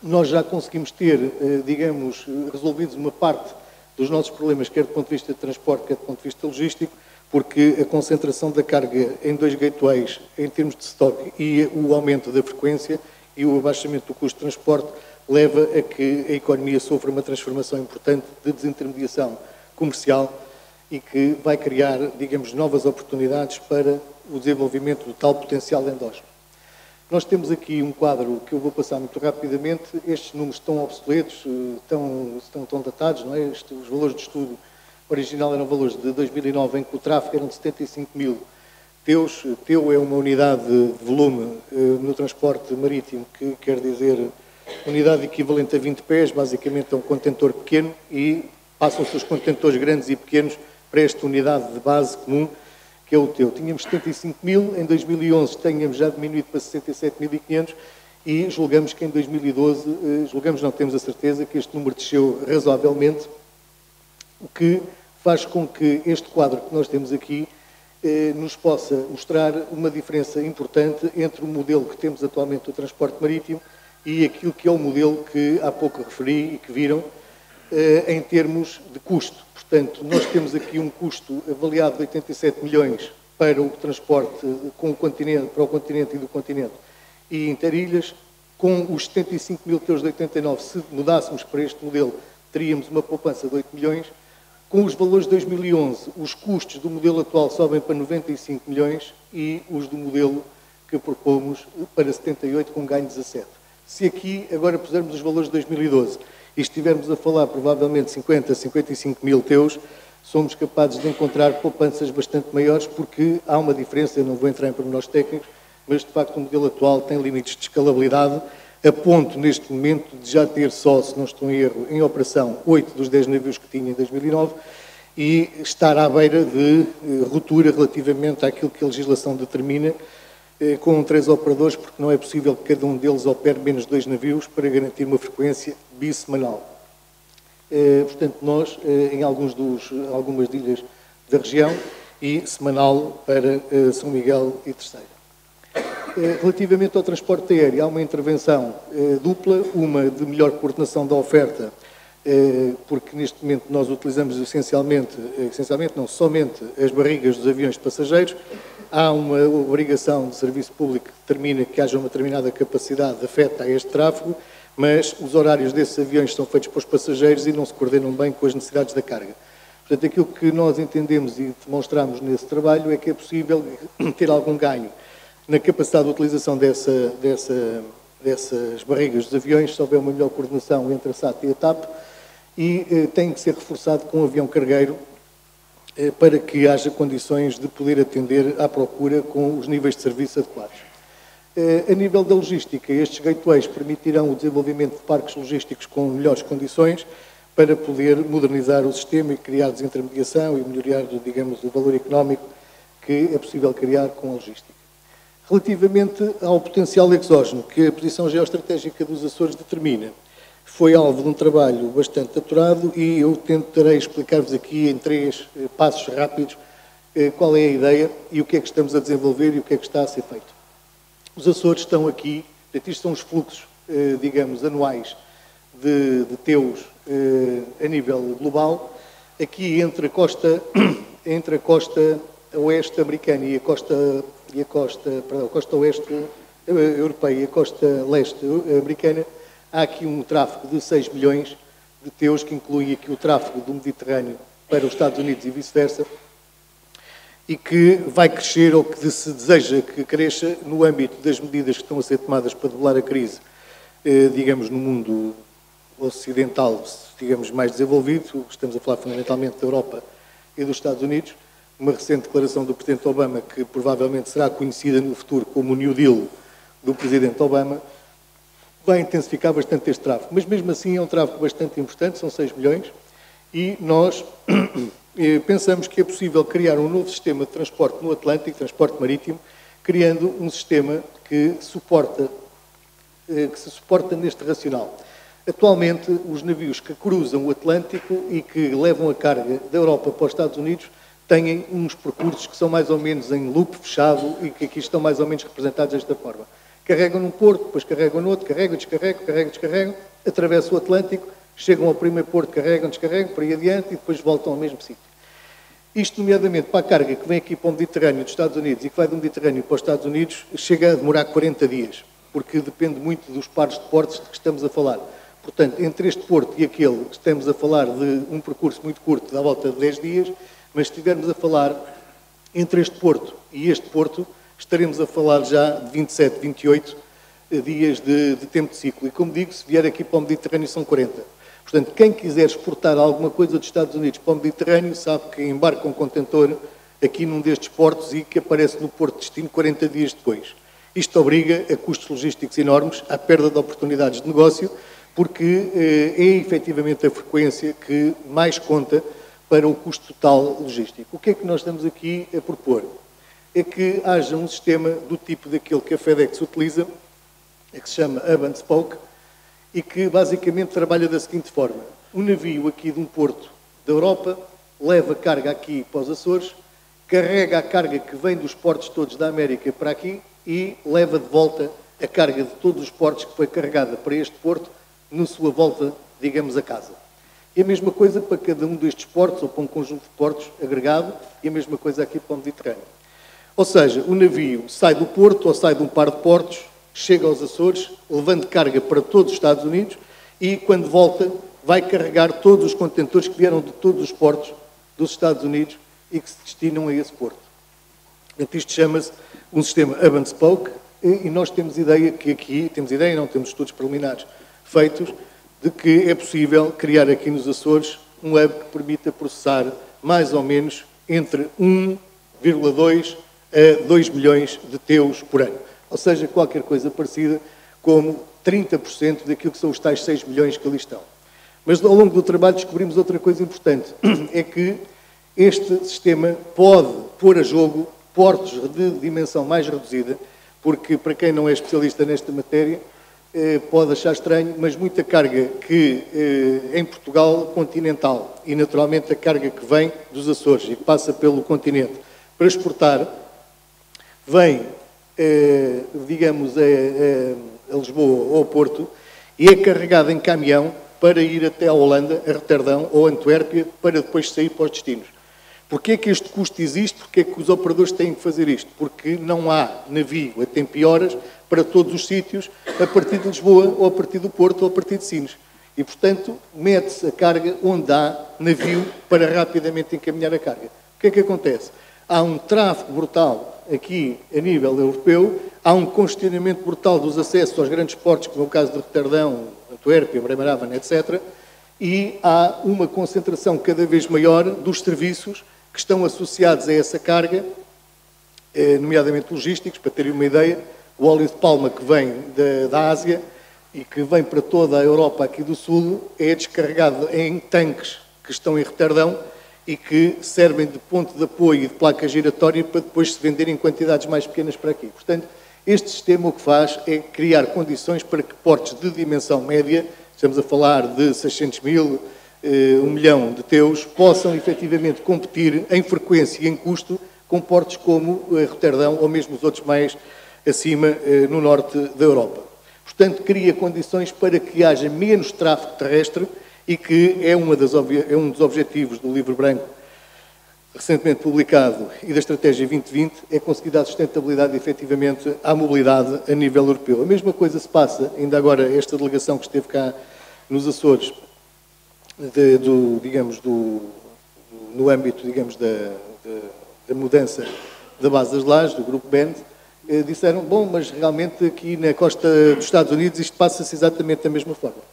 nós já conseguimos ter, digamos, resolvidos uma parte dos nossos problemas, quer do ponto de vista de transporte, quer do ponto de vista logístico, porque a concentração da carga em 2 gateways, em termos de stock, e o aumento da frequência e o abaixamento do custo de transporte leva a que a economia sofra uma transformação importante de desintermediação comercial e que vai criar, digamos, novas oportunidades para o desenvolvimento do tal potencial endógeno. Nós temos aqui um quadro que eu vou passar muito rapidamente. Estes números estão obsoletos, estão datados, não é? Os valores de estudo original eram valores de 2009, em que o tráfego eram de 75 mil teus. Teu é uma unidade de volume no transporte marítimo, que quer dizer unidade equivalente a 20 pés, basicamente é um contentor pequeno, e passam-se os contentores grandes e pequenos para esta unidade de base comum, que é o teu. Tínhamos 75 mil, em 2011 tínhamos já diminuído para 67.500 e julgamos que em 2012, temos a certeza que este número desceu razoavelmente, o que faz com que este quadro que nós temos aqui nos possa mostrar uma diferença importante entre o modelo que temos atualmente do transporte marítimo e aquilo que é o modelo que há pouco referi e que viram em termos de custo. Portanto, nós temos aqui um custo avaliado de 87 milhões para o transporte com o continente, para o continente e do continente e interilhas. Com os 75 mil teus de 89, se mudássemos para este modelo, teríamos uma poupança de 8 milhões. Com os valores de 2011, os custos do modelo atual sobem para 95 milhões e os do modelo que propomos para 78, com ganho de 17. Se aqui agora pusermos os valores de 2012 e estivermos a falar provavelmente 50, 55 mil teus, somos capazes de encontrar poupanças bastante maiores, porque há uma diferença, eu não vou entrar em pormenores técnicos, mas de facto o modelo atual tem limites de escalabilidade, a ponto neste momento de já ter só, se não estou em erro, em operação 8 dos 10 navios que tinha em 2009 e estar à beira de ruptura relativamente àquilo que a legislação determina, com 3 operadores, porque não é possível que cada um deles opere menos 2 navios para garantir uma frequência bissemanal. Portanto, nós, em algumas ilhas da região, e semanal para São Miguel e Terceira. Relativamente ao transporte aéreo, há uma intervenção dupla, uma de melhor coordenação da oferta, porque neste momento nós utilizamos somente as barrigas dos aviões de passageiros. Há uma obrigação de serviço público que determina que haja uma determinada capacidade afeta a este tráfego, mas os horários desses aviões são feitos para os passageiros e não se coordenam bem com as necessidades da carga. Portanto, aquilo que nós entendemos e demonstramos nesse trabalho é que é possível ter algum ganho na capacidade de utilização dessas barrigas dos aviões, se houver uma melhor coordenação entre a SAT e a TAP, e tem que ser reforçado com um avião cargueiro para que haja condições de poder atender à procura com os níveis de serviço adequados. A nível da logística, estes gateways permitirão o desenvolvimento de parques logísticos com melhores condições para poder modernizar o sistema e criar desintermediação e melhorar, digamos, o valor económico que é possível criar com a logística. Relativamente ao potencial exógeno que a posição geoestratégica dos Açores determina, foi alvo de um trabalho bastante apurado e eu tentarei explicar-vos aqui em 3 passos rápidos qual é a ideia e o que é que estamos a desenvolver e o que é que está a ser feito. Os Açores estão aqui, isto são os fluxos, digamos, anuais de teus a nível global. Aqui entre a costa oeste americana e a costa oeste europeia e a costa leste americana, há aqui um tráfego de 6 milhões de teus, que inclui aqui o tráfego do Mediterrâneo para os Estados Unidos e vice-versa, e que vai crescer, ou que se deseja que cresça, no âmbito das medidas que estão a ser tomadas para debelar a crise, digamos, no mundo ocidental, digamos, mais desenvolvido. Estamos a falar fundamentalmente da Europa e dos Estados Unidos. Uma recente declaração do Presidente Obama, que provavelmente será conhecida no futuro como o New Deal do Presidente Obama, vai intensificar bastante este tráfego. Mas mesmo assim é um tráfego bastante importante, são 6 milhões, e nós pensamos que é possível criar um novo sistema de transporte no Atlântico, transporte marítimo, criando um sistema que se suporta neste racional. Atualmente, os navios que cruzam o Atlântico e que levam a carga da Europa para os Estados Unidos têm uns percursos que são mais ou menos em loop fechado e que aqui estão mais ou menos representados desta forma. Carregam num porto, depois carregam no outro, carregam, descarregam, atravessam o Atlântico, chegam ao primeiro porto, carregam, descarregam, por aí adiante e depois voltam ao mesmo sítio. Isto, nomeadamente, para a carga que vem aqui para o Mediterrâneo dos Estados Unidos e que vai do Mediterrâneo para os Estados Unidos, chega a demorar 40 dias, porque depende muito dos pares de portos de que estamos a falar. Portanto, entre este porto e aquele, estamos a falar de um percurso muito curto, dá volta de 10 dias, mas se estivermos a falar entre este porto e este porto, estaremos a falar já de 27, 28 dias de tempo de ciclo. E, como digo, se vier aqui para o Mediterrâneo são 40. Portanto, quem quiser exportar alguma coisa dos Estados Unidos para o Mediterrâneo, sabe que embarca um contentor aqui num destes portos e que aparece no porto de destino 40 dias depois. Isto obriga a custos logísticos enormes, à perda de oportunidades de negócio, porque é efetivamente a frequência que mais conta para o custo total logístico. O que é que nós estamos aqui a propor? É que haja um sistema do tipo daquele que a FedEx utiliza, que se chama Hub and Spoke, e que basicamente trabalha da seguinte forma. Um navio aqui de um porto da Europa leva carga aqui para os Açores, carrega a carga que vem dos portos todos da América para aqui e leva de volta a carga de todos os portos que foi carregada para este porto na sua volta, digamos, a casa. E a mesma coisa para cada um destes portos, ou para um conjunto de portos agregado, e a mesma coisa aqui para o Mediterrâneo. Ou seja, o navio sai do porto, ou sai de um par de portos, chega aos Açores, levando carga para todos os Estados Unidos, e quando volta, vai carregar todos os contentores que vieram de todos os portos dos Estados Unidos e que se destinam a esse porto. Portanto, isto chama-se um sistema Hub and Spoke, e nós temos ideia que aqui, temos estudos preliminares feitos, de que é possível criar aqui nos Açores um hub que permita processar mais ou menos entre 1,2 a 2 milhões de TEUs por ano. Ou seja, qualquer coisa parecida como 30% daquilo que são os tais 6 milhões que ali estão. Mas ao longo do trabalho descobrimos outra coisa importante, é que este sistema pode pôr a jogo portos de dimensão mais reduzida, porque para quem não é especialista nesta matéria, pode achar estranho, mas muita carga que em Portugal continental e naturalmente a carga que vem dos Açores e que passa pelo continente para exportar, vem, digamos, a Lisboa ou ao Porto e é carregada em caminhão para ir até a Holanda, a Roterdão ou a Antuérpia para depois sair para os destinos. Porquê é que este custo existe? Porquê é que os operadores têm que fazer isto? Porque não há navio a tempo e horas para todos os sítios, a partir de Lisboa, ou a partir do Porto, ou a partir de Sines. E, portanto, mete-se a carga onde há navio para rapidamente encaminhar a carga. O que é que acontece? Há um tráfego brutal aqui a nível europeu, há um congestionamento brutal dos acessos aos grandes portos, como é o caso de Roterdão, Antuérpia, Bremerhaven, etc., e há uma concentração cada vez maior dos serviços que estão associados a essa carga, nomeadamente logísticos, para terem uma ideia, o óleo de palma que vem da Ásia e que vem para toda a Europa aqui do Sul é descarregado em tanques que estão em Roterdão e que servem de ponto de apoio e de placa giratória para depois se venderem em quantidades mais pequenas para aqui. Portanto, este sistema o que faz é criar condições para que portos de dimensão média, estamos a falar de 600 mil, 1 milhão de TEUs, possam efetivamente competir em frequência e em custo com portos como Roterdão ou mesmo os outros mais acima no norte da Europa. Portanto, cria condições para que haja menos tráfego terrestre e que é um dos objetivos do Livro Branco recentemente publicado e da Estratégia 2020, é conseguir dar sustentabilidade efetivamente à mobilidade a nível europeu. A mesma coisa se passa, ainda agora, esta delegação que esteve cá nos Açores, no âmbito, digamos, da mudança da base das lajes, do Grupo Bend, disseram, bom, mas realmente aqui na costa dos Estados Unidos isto passa-se exatamente da mesma forma.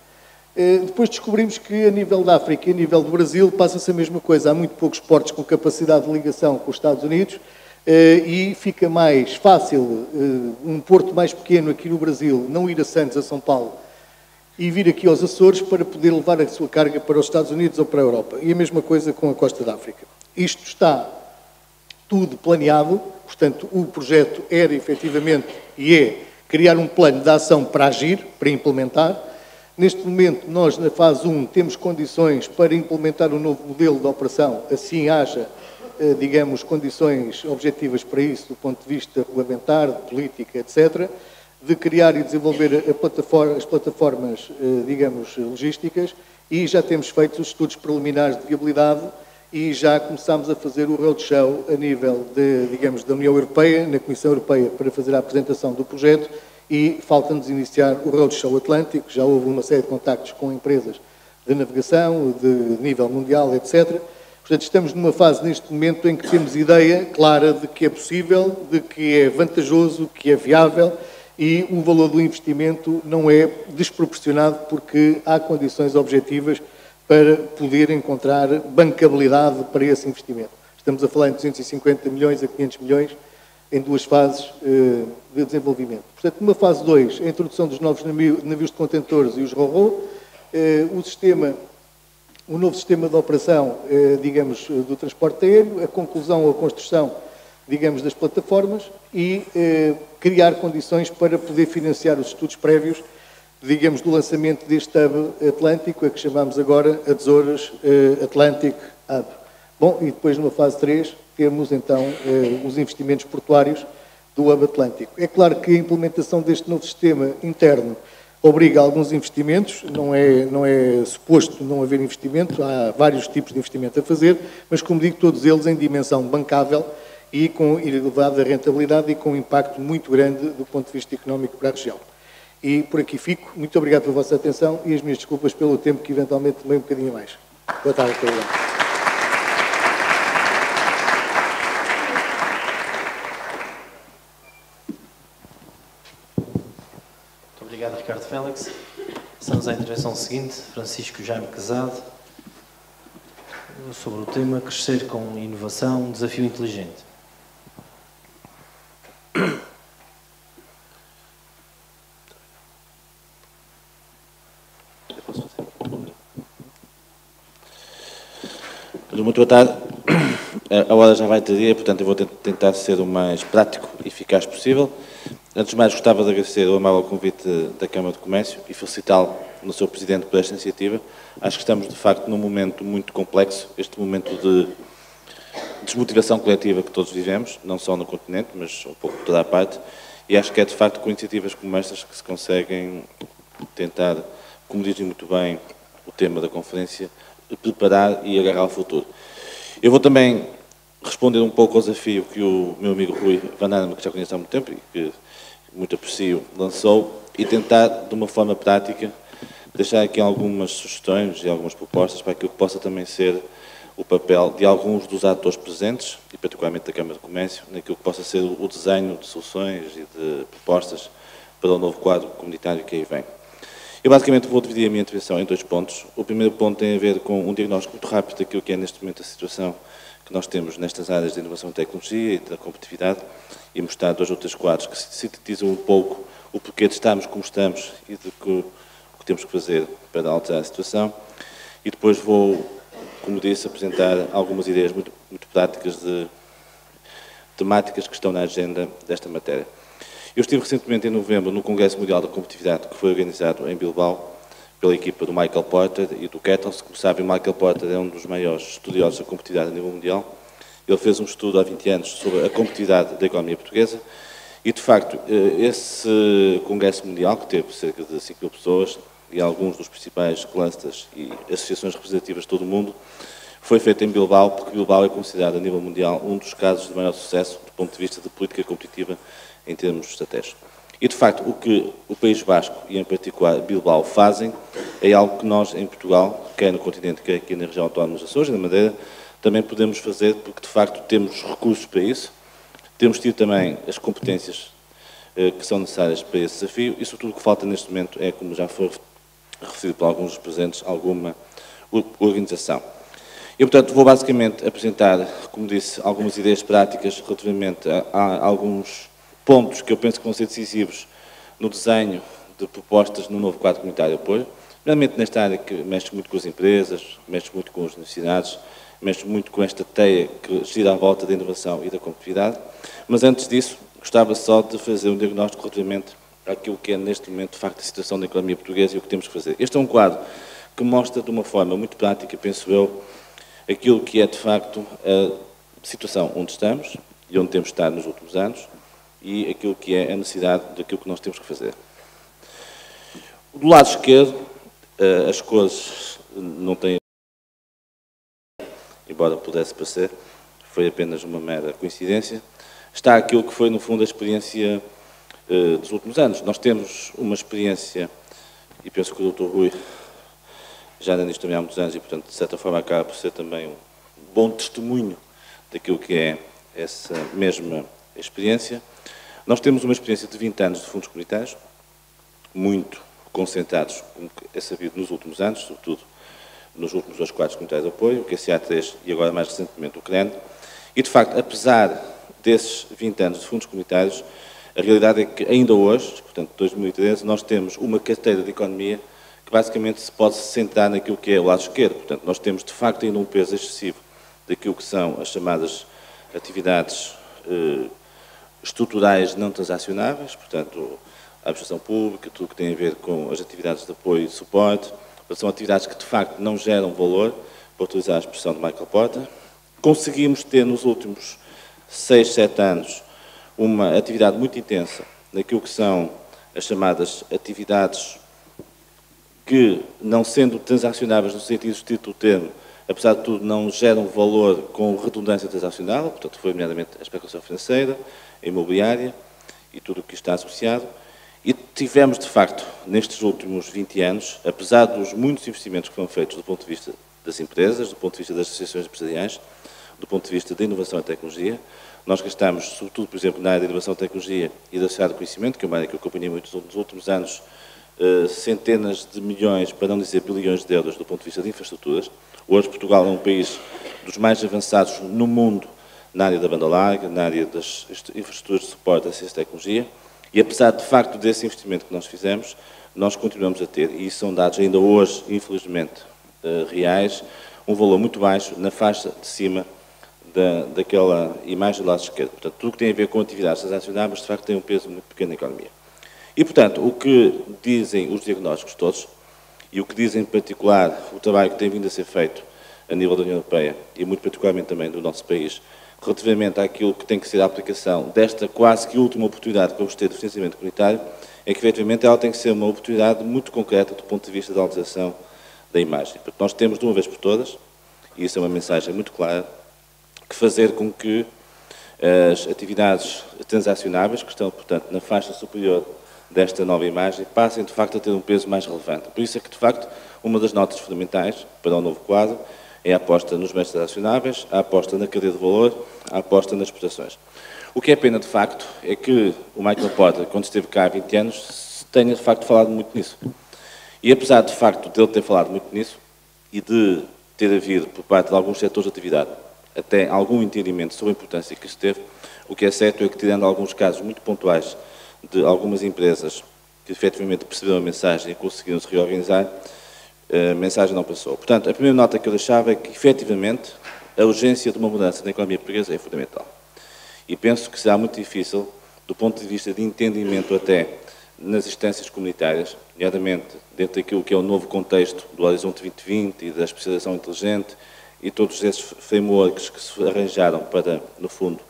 Depois descobrimos que a nível da África e a nível do Brasil passa-se a mesma coisa. Há muito poucos portos com capacidade de ligação com os Estados Unidos e fica mais fácil um porto mais pequeno aqui no Brasil não ir a Santos, a São Paulo, e vir aqui aos Açores para poder levar a sua carga para os Estados Unidos ou para a Europa. E a mesma coisa com a costa da África. Isto está tudo planeado, portanto, o projeto era efetivamente e é criar um plano de ação para agir, para implementar. Neste momento, nós na fase 1 temos condições para implementar um novo modelo de operação, assim haja, digamos, condições objetivas para isso, do ponto de vista regulamentar, de política, etc., de criar e desenvolver as plataformas, digamos, logísticas, e já temos feito os estudos preliminares de viabilidade e já começámos a fazer o roadshow a nível de, digamos, da União Europeia, na Comissão Europeia, para fazer a apresentação do projeto, e falta-nos iniciar o roadshow Atlântico. Já houve uma série de contactos com empresas de navegação, de nível mundial, etc. Portanto, estamos numa fase, neste momento, em que temos ideia clara de que é possível, de que é vantajoso, que é viável, e o valor do investimento não é desproporcionado, porque há condições objetivas para poder encontrar bancabilidade para esse investimento. Estamos a falar em 250 milhões a 500 milhões em 2 fases de desenvolvimento. Portanto, numa fase 2, a introdução dos novos navios de contentores e os RoRo, o novo sistema de operação, digamos, do transporte aéreo, a conclusão ou a construção, digamos, das plataformas e criar condições para poder financiar os estudos prévios, digamos, do lançamento deste hub atlântico, a que chamamos agora Azores Atlantic Hub. Bom, e depois numa fase 3 temos então os investimentos portuários do hub atlântico. É claro que a implementação deste novo sistema interno obriga a alguns investimentos, não é suposto não haver investimento, há vários tipos de investimento a fazer, mas como digo, todos eles em dimensão bancável e com elevada rentabilidade e com um impacto muito grande do ponto de vista económico para a região. E por aqui fico. Muito obrigado pela vossa atenção e as minhas desculpas pelo tempo que eventualmente tomei um bocadinho mais. Boa tarde, obrigado.
Muito obrigado, Ricardo Félix. Passamos à intervenção seguinte, Francisco Jaime Quezado, sobre o tema Crescer com Inovação, um Desafio Inteligente.
Muito boa tarde. A hora já vai tardia, portanto eu vou tentar ser o mais prático e eficaz possível. Antes de mais, gostava de agradecer o amável convite da Câmara de Comércio e felicitá-lo no seu Presidente por esta iniciativa. Acho que estamos, de facto, num momento muito complexo, este momento de desmotivação coletiva que todos vivemos, não só no continente, mas um pouco por toda a parte, e acho que é, de facto, com iniciativas como estas que se conseguem tentar, como dizem muito bem o tema da conferência, preparar e agarrar o futuro. Eu vou também responder um pouco ao desafio que o meu amigo Rui Van Arme, que já conheço há muito tempo e que muito aprecio, lançou, e tentar, de uma forma prática, deixar aqui algumas sugestões e algumas propostas para aquilo que possa também ser o papel de alguns dos atores presentes, e particularmente da Câmara de Comércio, naquilo que possa ser o desenho de soluções e de propostas para o novo quadro comunitário que aí vem. Eu basicamente vou dividir a minha intervenção em 2 pontos. O primeiro ponto tem a ver com um diagnóstico muito rápido daquilo que é neste momento a situação que nós temos nestas áreas de inovação e tecnologia e da competitividade, e mostrar 2 ou 3 quadros que sintetizam um pouco o porquê de estarmos como estamos e de o que temos que fazer para alterar a situação. E depois vou, como disse, apresentar algumas ideias muito práticas de temáticas que estão na agenda desta matéria. Eu estive recentemente, em novembro, no Congresso Mundial da Competitividade, que foi organizado em Bilbao pela equipa do Michael Porter e do Kettles. Como sabem, o Michael Porter é um dos maiores estudiosos da competitividade a nível mundial. Ele fez um estudo há 20 anos sobre a competitividade da economia portuguesa e, de facto, esse Congresso Mundial, que teve cerca de 5 mil pessoas e alguns dos principais clusters e associações representativas de todo o mundo, foi feito em Bilbao, porque Bilbao é considerado a nível mundial um dos casos de maior sucesso do ponto de vista de política competitiva em termos estratégicos. E, de facto, o que o País Basco, e em particular Bilbao, fazem é algo que nós, em Portugal, quer no continente, quer aqui na região autónoma dos Açores e na Madeira, também podemos fazer, porque, de facto, temos recursos para isso, temos tido também as competências que são necessárias para esse desafio, e, sobretudo, o que falta neste momento é, como já foi referido por alguns dos presentes, alguma organização. Eu, portanto, vou basicamente apresentar, como disse, algumas ideias práticas relativamente a alguns pontos que eu penso que vão ser decisivos no desenho de propostas no novo quadro comunitário de apoio, realmente nesta área que mexe muito com as empresas, mexe muito com as universidades, mexe muito com esta teia que gira à volta da inovação e da competitividade. Mas antes disso, gostava só de fazer um diagnóstico relativamente àquilo que é, neste momento, de facto, a situação da economia portuguesa e o que temos que fazer. Este é um quadro que mostra, de uma forma muito prática, penso eu, aquilo que é, de facto, a situação onde estamos e onde temos estado nos últimos anos e aquilo que é a necessidade daquilo que nós temos que fazer. Do lado esquerdo, as cores não têm, embora pudesse parecer, foi apenas uma mera coincidência, está aquilo que foi, no fundo, a experiência dos últimos anos. Nós temos uma experiência, e penso que o Dr. Rui já anda nisto também há muitos anos e, portanto, de certa forma, acaba por ser também um bom testemunho daquilo que é essa mesma experiência. Nós temos uma experiência de 20 anos de fundos comunitários, muito concentrados, como é sabido, nos últimos anos, sobretudo nos últimos 2 quadros comunitários de apoio, o QCA3 e agora mais recentemente o CREN. E, de facto, apesar desses 20 anos de fundos comunitários, a realidade é que ainda hoje, portanto, 2013, nós temos uma carteira de economia que basicamente se pode centrar naquilo que é o lado esquerdo. Portanto, nós temos, de facto, ainda um peso excessivo daquilo que são as chamadas atividades estruturais não transacionáveis, portanto, a administração pública, tudo o que tem a ver com as atividades de apoio e de suporte, são atividades que, de facto, não geram valor, para utilizar a expressão de Michael Porter. Conseguimos ter, nos últimos 6, 7 anos, uma atividade muito intensa naquilo que são as chamadas atividades que, não sendo transacionáveis no sentido estrito do termo, apesar de tudo, não geram valor com redundância transacional, portanto, foi nomeadamente a especulação financeira, a imobiliária e tudo o que está associado. E tivemos, de facto, nestes últimos 20 anos, apesar dos muitos investimentos que foram feitos do ponto de vista das empresas, do ponto de vista das associações empresariais, do ponto de vista da inovação e tecnologia, nós gastamos, sobretudo, por exemplo, na área da inovação e tecnologia e da sociedade do conhecimento, que é uma área que eu acompanhei muito nos últimos anos, centenas de milhões, para não dizer bilhões de euros, do ponto de vista de infraestruturas. Hoje, Portugal é um país dos mais avançados no mundo na área da banda larga, na área das infraestruturas de suporte à ciência e tecnologia, e apesar, de facto, desse investimento que nós fizemos, nós continuamos a ter, e isso são dados ainda hoje, infelizmente, reais, um valor muito baixo na faixa de cima daquela imagem do lado esquerdo. Portanto, tudo o que tem a ver com atividades transacionáveis, de facto, tem um peso muito pequeno na economia. E, portanto, o que dizem os diagnósticos todos, e o que dizem, em particular, o trabalho que tem vindo a ser feito a nível da União Europeia, e muito particularmente também do nosso país, relativamente àquilo que tem que ser a aplicação desta quase que última oportunidade que vamos ter de financiamento comunitário, é que, efetivamente, ela tem que ser uma oportunidade muito concreta do ponto de vista da utilização da imagem. Porque nós temos, de uma vez por todas, e isso é uma mensagem muito clara, que fazer com que as atividades transacionáveis, que estão, portanto, na faixa superior desta nova imagem, passem, de facto, a ter um peso mais relevante. Por isso é que, de facto, uma das notas fundamentais para o novo quadro é a aposta nos meios transacionáveis, a aposta na cadeia de valor, a aposta nas exportações. O que é pena, de facto, é que o Michael Porter, quando esteve cá há 20 anos, tenha, de facto, falado muito nisso. E, apesar, de facto, de ele ter falado muito nisso e de ter havido, por parte de alguns setores de atividade, até algum entendimento sobre a importância que isso teve, o que é certo é que, tirando alguns casos muito pontuais de algumas empresas que, efetivamente, perceberam a mensagem e conseguiram se reorganizar, a mensagem não passou. Portanto, a primeira nota que eu deixava é que, efetivamente, a urgência de uma mudança na economia portuguesa é fundamental. E penso que será muito difícil, do ponto de vista de entendimento até nas instâncias comunitárias, nomeadamente dentro daquilo que é o novo contexto do Horizonte 2020 e da especialização inteligente e todos esses frameworks que se arranjaram para, no fundo,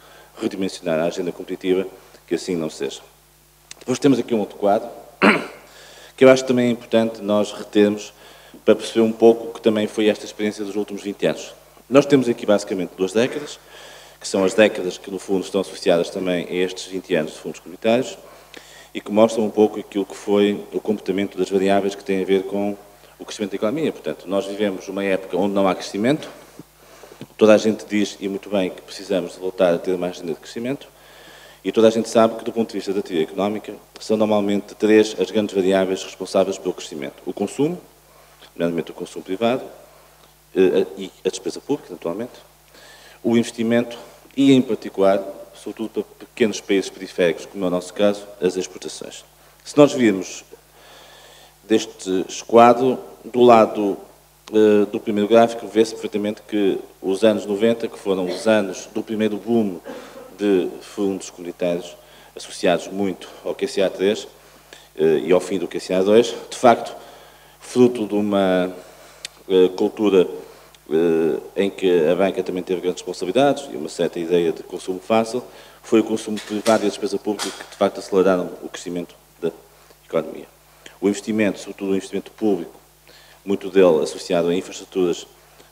redimensionar a agenda competitiva, que assim não seja. Depois temos aqui um outro quadro, que eu acho que também é importante nós retermos para perceber um pouco o que também foi esta experiência dos últimos 20 anos. Nós temos aqui basicamente 2 décadas, que são as décadas que no fundo estão associadas também a estes 20 anos de fundos comunitários e que mostram um pouco aquilo que foi o comportamento das variáveis que têm a ver com o crescimento da economia. Portanto, nós vivemos uma época onde não há crescimento, toda a gente diz, e muito bem, que precisamos de voltar a ter uma agenda de crescimento, e toda a gente sabe que, do ponto de vista da teoria económica, são normalmente 3 as grandes variáveis responsáveis pelo crescimento. O consumo, nomeadamente o consumo privado, e a despesa pública, naturalmente, o investimento e, em particular, sobretudo para pequenos países periféricos, como é o nosso caso, as exportações. Se nós virmos deste quadro, do lado do primeiro gráfico, vê-se perfeitamente que os anos 90, que foram os anos do primeiro boom de fundos comunitários associados muito ao QCA3 e ao fim do QCA2, de facto, fruto de uma cultura em que a banca também teve grandes responsabilidades e uma certa ideia de consumo fácil, foi o consumo privado e a despesa pública que, de facto, aceleraram o crescimento da economia. O investimento, sobretudo o investimento público, muito dele associado a infraestruturas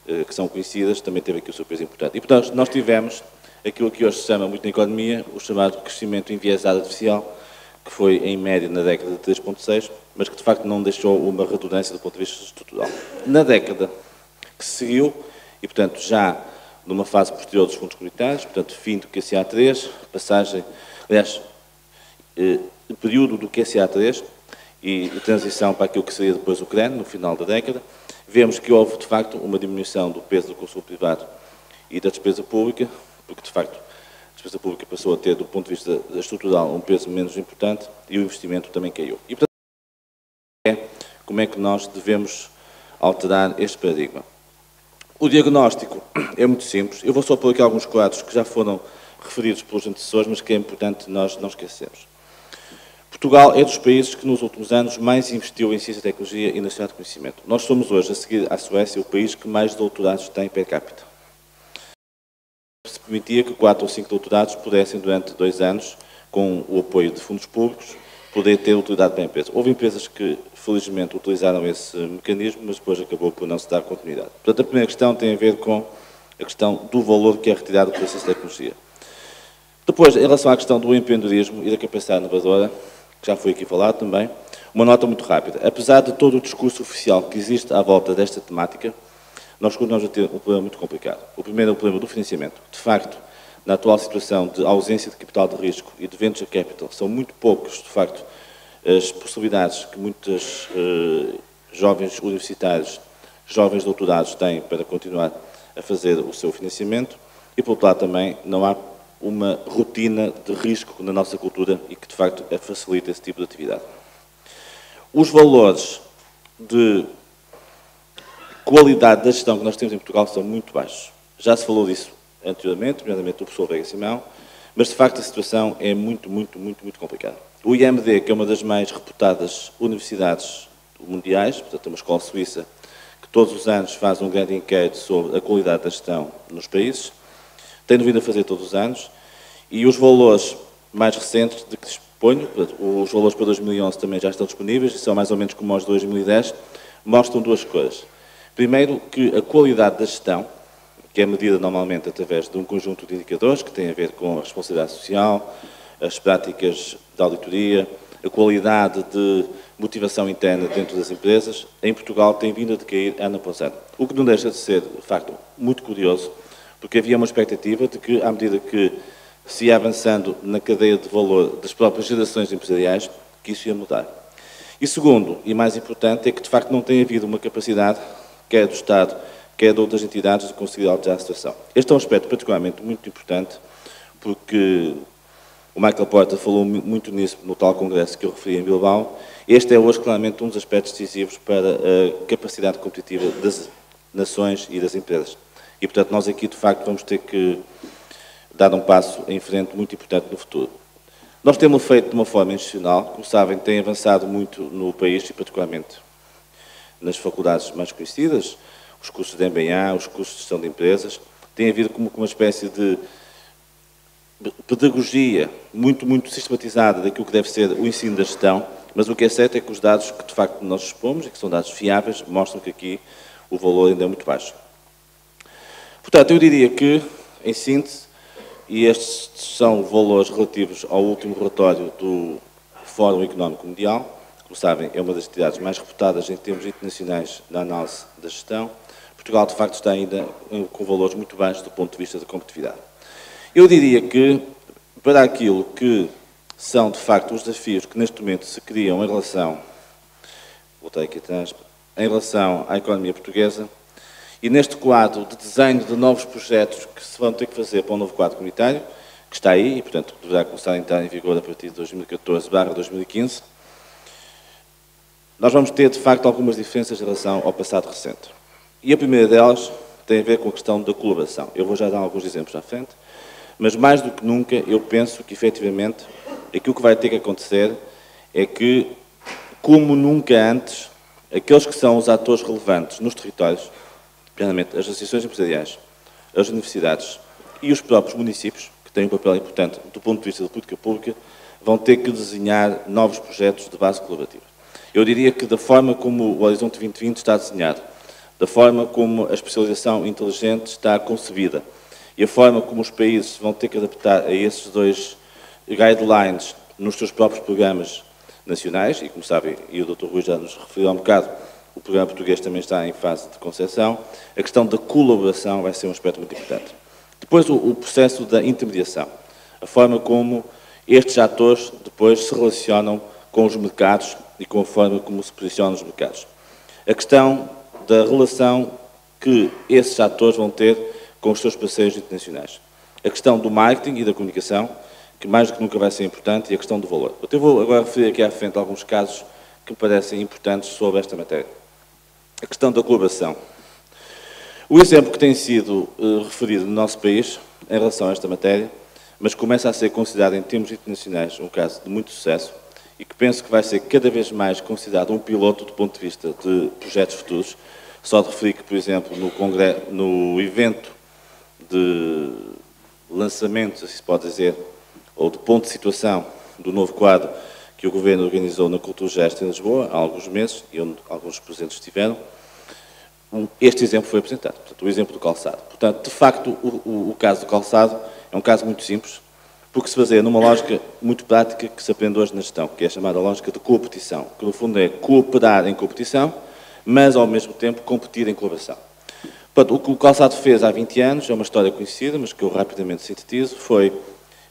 que são conhecidas, também teve aqui o seu peso importante. E, portanto, nós tivemos aquilo que hoje se chama muito na economia, o chamado crescimento enviesado artificial, que foi, em média, na década de 3,6, mas que, de facto, não deixou uma redundância do ponto de vista estrutural. Na década que seguiu, e, portanto, já numa fase posterior dos fundos comunitários, portanto, fim do QCA3, passagem, aliás, período do QCA3 e transição para aquilo que seria depois o CREN, no final da década, vemos que houve, de facto, uma diminuição do peso do consumo privado e da despesa pública, porque, de facto, a despesa pública passou a ter, do ponto de vista estrutural, um peso menos importante e o investimento também caiu. E, portanto, como é que nós devemos alterar este paradigma? O diagnóstico é muito simples. Eu vou só pôr aqui alguns quadros que já foram referidos pelos antecessores, mas que é importante nós não esquecermos. Portugal é dos países que nos últimos anos mais investiu em ciência e tecnologia e na sociedade de conhecimento. Nós somos hoje, a seguir à Suécia, o país que mais doutorados tem per capita. Se permitia que 4 ou 5 doutorados pudessem, durante 2 anos, com o apoio de fundos públicos, poder ter utilidade para a empresa. Houve empresas que, felizmente, utilizaram esse mecanismo, mas depois acabou por não se dar continuidade. Portanto, a primeira questão tem a ver com a questão do valor que é retirado pela ciência e tecnologia. Depois, em relação à questão do empreendedorismo e da capacidade inovadora, que já foi aqui falado também, uma nota muito rápida. Apesar de todo o discurso oficial que existe à volta desta temática, nós continuamos a ter um problema muito complicado. O primeiro é o problema do financiamento. De facto, na atual situação de ausência de capital de risco e de venture capital, são muito poucos, de facto, as possibilidades que muitos jovens universitários, jovens doutorados têm para continuar a fazer o seu financiamento e, por outro lado, também não há uma rotina de risco na nossa cultura e que, de facto, facilita esse tipo de atividade. Os valores de qualidade da gestão que nós temos em Portugal são muito baixos. Já se falou disso anteriormente, nomeadamente do professor Veiga Simão, mas, de facto, a situação é muito complicada. O IMD, que é uma das mais reputadas universidades mundiais, portanto, é uma escola suíça, que todos os anos faz um grande inquérito sobre a qualidade da gestão nos países, tem vindo a fazer todos os anos, e os valores mais recentes de que disponho, os valores para 2011 também já estão disponíveis, e são mais ou menos como os de 2010, mostram duas coisas. Primeiro, que a qualidade da gestão, que é medida normalmente através de um conjunto de indicadores que têm a ver com a responsabilidade social, as práticas de auditoria, a qualidade de motivação interna dentro das empresas, em Portugal tem vindo a decair ano após ano. O que não deixa de ser, de facto, muito curioso, porque havia uma expectativa de que, à medida que se ia avançando na cadeia de valor das próprias gerações empresariais, que isso ia mudar. E segundo, e mais importante, é que, de facto, não tem havido uma capacidade, quer do Estado, quer de outras entidades, de conseguir alterar a situação. Este é um aspecto particularmente muito importante, porque o Michael Porter falou muito nisso no tal congresso que eu referi em Bilbao. Este é hoje, claramente, um dos aspectos decisivos para a capacidade competitiva das nações e das empresas. E, portanto, nós aqui, de facto, vamos ter que dar um passo em frente muito importante no futuro. Nós temos feito de uma forma institucional, como sabem, tem avançado muito no país e, particularmente, nas faculdades mais conhecidas, os cursos de MBA, os cursos de gestão de empresas, tem havido como uma espécie de pedagogia muito sistematizada daquilo que deve ser o ensino da gestão, mas o que é certo é que os dados que, de facto, nós dispomos, e que são dados fiáveis, mostram que aqui o valor ainda é muito baixo. Portanto, eu diria que, em síntese, e estes são valores relativos ao último relatório do Fórum Económico Mundial, como sabem, é uma das entidades mais reputadas em termos internacionais na análise da gestão. Portugal, de facto, está ainda com valores muito baixos do ponto de vista da competitividade. Eu diria que, para aquilo que são, de facto, os desafios que neste momento se criam em relação, voltei aqui atrás, em relação à economia portuguesa, e neste quadro de desenho de novos projetos que se vão ter que fazer para um novo quadro comunitário, que está aí, e, portanto, deverá começar a entrar em vigor a partir de 2014/2015, nós vamos ter, de facto, algumas diferenças em relação ao passado recente. E a primeira delas tem a ver com a questão da colaboração. Eu vou já dar alguns exemplos à frente, mas mais do que nunca eu penso que, efetivamente, aquilo que vai ter que acontecer é que, como nunca antes, aqueles que são os atores relevantes nos territórios, plenamente as associações empresariais, as universidades e os próprios municípios, que têm um papel importante do ponto de vista da política pública, vão ter que desenhar novos projetos de base colaborativa. Eu diria que da forma como o Horizonte 2020 está desenhado, da forma como a especialização inteligente está concebida e a forma como os países vão ter que adaptar a esses dois guidelines nos seus próprios programas nacionais, e como sabem, e o Dr. Rui já nos referiu há um bocado, o programa português também está em fase de concepção, a questão da colaboração vai ser um aspecto muito importante. Depois o processo da intermediação, a forma como estes atores depois se relacionam com os mercados e com a forma como se posicionam nos mercados. A questão da relação que esses atores vão ter com os seus parceiros internacionais. A questão do marketing e da comunicação, que mais do que nunca vai ser importante, e a questão do valor. Eu vou agora referir aqui à frente alguns casos que me parecem importantes sobre esta matéria. A questão da colaboração. O exemplo que tem sido referido no nosso país em relação a esta matéria, mas começa a ser considerado em termos internacionais um caso de muito sucesso e que penso que vai ser cada vez mais considerado um piloto do ponto de vista de projetos futuros. Só de referir que, por exemplo, no evento de lançamento, assim se pode dizer, ou de ponto de situação do novo quadro que o Governo organizou na Culturgest em Lisboa, há alguns meses, e onde alguns presentes estiveram, este exemplo foi apresentado, portanto, o exemplo do calçado. Portanto, de facto, o caso do calçado é um caso muito simples, porque se baseia numa lógica muito prática que se aprende hoje na gestão, que é a chamada lógica de competição, que no fundo é cooperar em competição, mas ao mesmo tempo competir em colaboração. Portanto, o que o calçado fez há 20 anos, é uma história conhecida, mas que eu rapidamente sintetizo, foi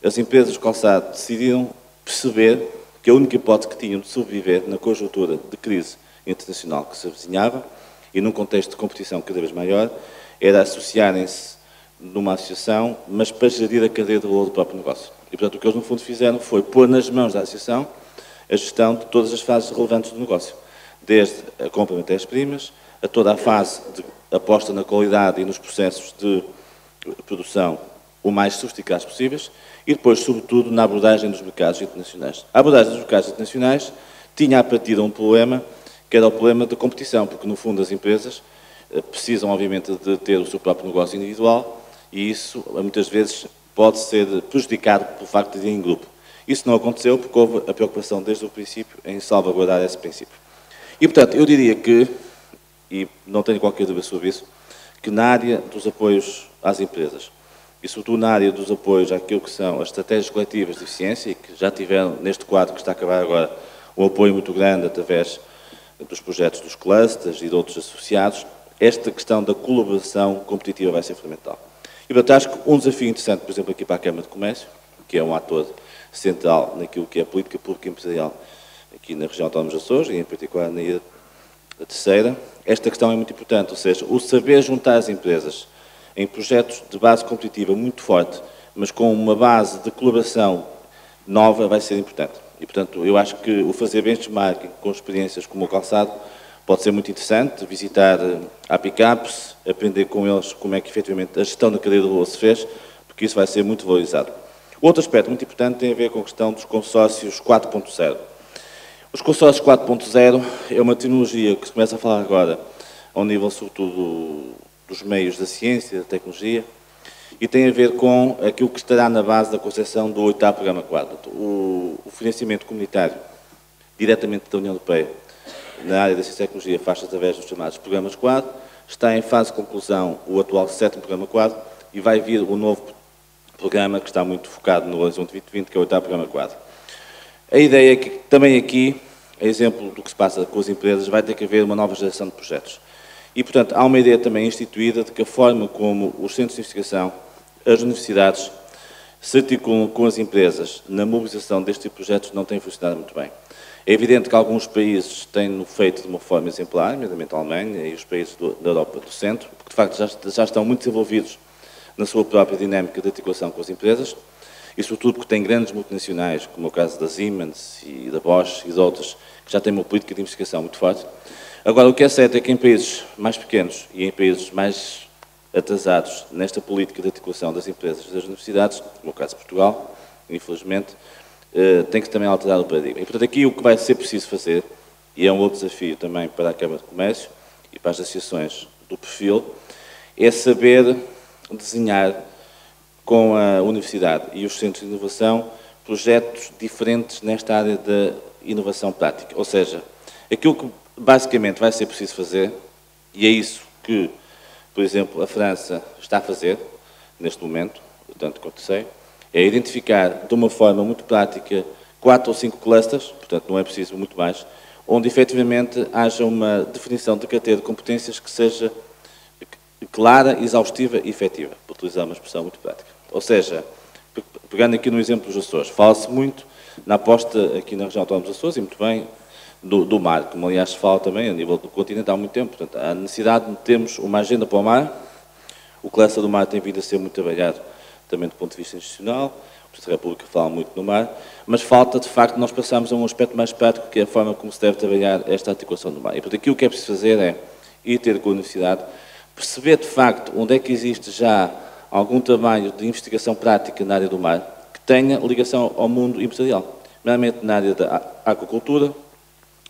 as empresas de calçado decidiram perceber que a única hipótese que tinham de sobreviver na conjuntura de crise internacional que se avizinhava e num contexto de competição cada vez maior, era associarem-se numa associação, mas para gerir a cadeia de valor do próprio negócio. E, portanto, o que eles, no fundo, fizeram foi pôr nas mãos da associação a gestão de todas as fases relevantes do negócio, desde a compra de matérias-primas, a toda a fase de aposta na qualidade e nos processos de produção o mais sofisticados possíveis, e depois, sobretudo, na abordagem dos mercados internacionais. A abordagem dos mercados internacionais tinha a partir de um problema, que era o problema da competição, porque, no fundo, as empresas precisam, obviamente, de ter o seu próprio negócio individual, e isso, muitas vezes, pode ser prejudicado pelo facto de ir em grupo. Isso não aconteceu porque houve a preocupação, desde o princípio, em salvaguardar esse princípio. E, portanto, eu diria que, e não tenho qualquer dúvida sobre isso, que na área dos apoios às empresas, e sobretudo na área dos apoios àquilo que são as estratégias coletivas de eficiência, e que já tiveram, neste quadro que está a acabar agora, um apoio muito grande através dos projetos dos clusters e de outros associados, esta questão da colaboração competitiva vai ser fundamental. E, portanto, acho que um desafio interessante, por exemplo, aqui para a Câmara de Comércio, que é um ator central naquilo que é a política pública empresarial aqui na região autónoma dos Açores, e em particular na ilha da Terceira, esta questão é muito importante, ou seja, o saber juntar as empresas em projetos de base competitiva muito forte, mas com uma base de colaboração nova, vai ser importante. E, portanto, eu acho que o fazer benchmarking com experiências como o calçado pode ser muito interessante, visitar a Picapes, aprender com eles como é que, efetivamente, a gestão da cadeia de valor se fez, porque isso vai ser muito valorizado. Outro aspecto muito importante tem a ver com a questão dos consórcios 4.0. Os consórcios 4.0 é uma tecnologia que se começa a falar agora ao nível, sobretudo, dos meios da ciência, da tecnologia, e tem a ver com aquilo que estará na base da concepção do 8º Programa Quadro. O financiamento comunitário, diretamente da União Europeia, na área da ciência e tecnologia, faz-se através dos chamados Programas Quadro, está em fase de conclusão o atual 7º Programa Quadro, e vai vir o novo programa que está muito focado no Horizonte 2020, que é o 8º Programa Quadro. A ideia é que também aqui, a exemplo do que se passa com as empresas, vai ter que haver uma nova geração de projetos. E, portanto, há uma ideia também instituída de que a forma como os centros de investigação, as universidades, se articulam com as empresas na mobilização deste tipo de projetos não tem funcionado muito bem. É evidente que alguns países têm feito de uma forma exemplar, nomeadamente a Alemanha e os países da Europa do Centro, porque, de facto, já estão muito desenvolvidos na sua própria dinâmica de articulação com as empresas, e, sobretudo, porque têm grandes multinacionais, como é o caso da Siemens e da Bosch e de outras, que já têm uma política de investigação muito forte. Agora, o que é certo é que em países mais pequenos e em países mais atrasados nesta política de articulação das empresas e das universidades, como o caso de Portugal, infelizmente, tem que também alterar o paradigma. E, portanto, aqui o que vai ser preciso fazer, e é um outro desafio também para a Câmara de Comércio e para as associações do perfil, é saber desenhar com a universidade e os centros de inovação projetos diferentes nesta área da inovação prática. Ou seja, aquilo que basicamente vai ser preciso fazer, e é isso que, por exemplo, a França está a fazer neste momento, tanto quanto sei, é identificar de uma forma muito prática 4 ou 5 clusters, portanto não é preciso muito mais, onde efetivamente haja uma definição de carteira de competências que seja clara, exaustiva e efetiva, para utilizar uma expressão muito prática. Ou seja, pegando aqui no exemplo dos Açores, fala-se muito na aposta aqui na região autónoma dos Açores, e muito bem, do mar, como aliás se fala também a nível do continente há muito tempo. Portanto, há necessidade de termos uma agenda para o mar, o cluster do mar tem vindo a ser muito trabalhado também do ponto de vista institucional, o Presidente da República fala muito no mar, mas falta de facto nós passarmos a um aspecto mais prático, que é a forma como se deve trabalhar esta articulação do mar. E portanto aqui o que é preciso fazer é ir ter com a universidade, perceber de facto onde é que existe já algum trabalho de investigação prática na área do mar que tenha ligação ao mundo empresarial, primeiramente na área da aquacultura,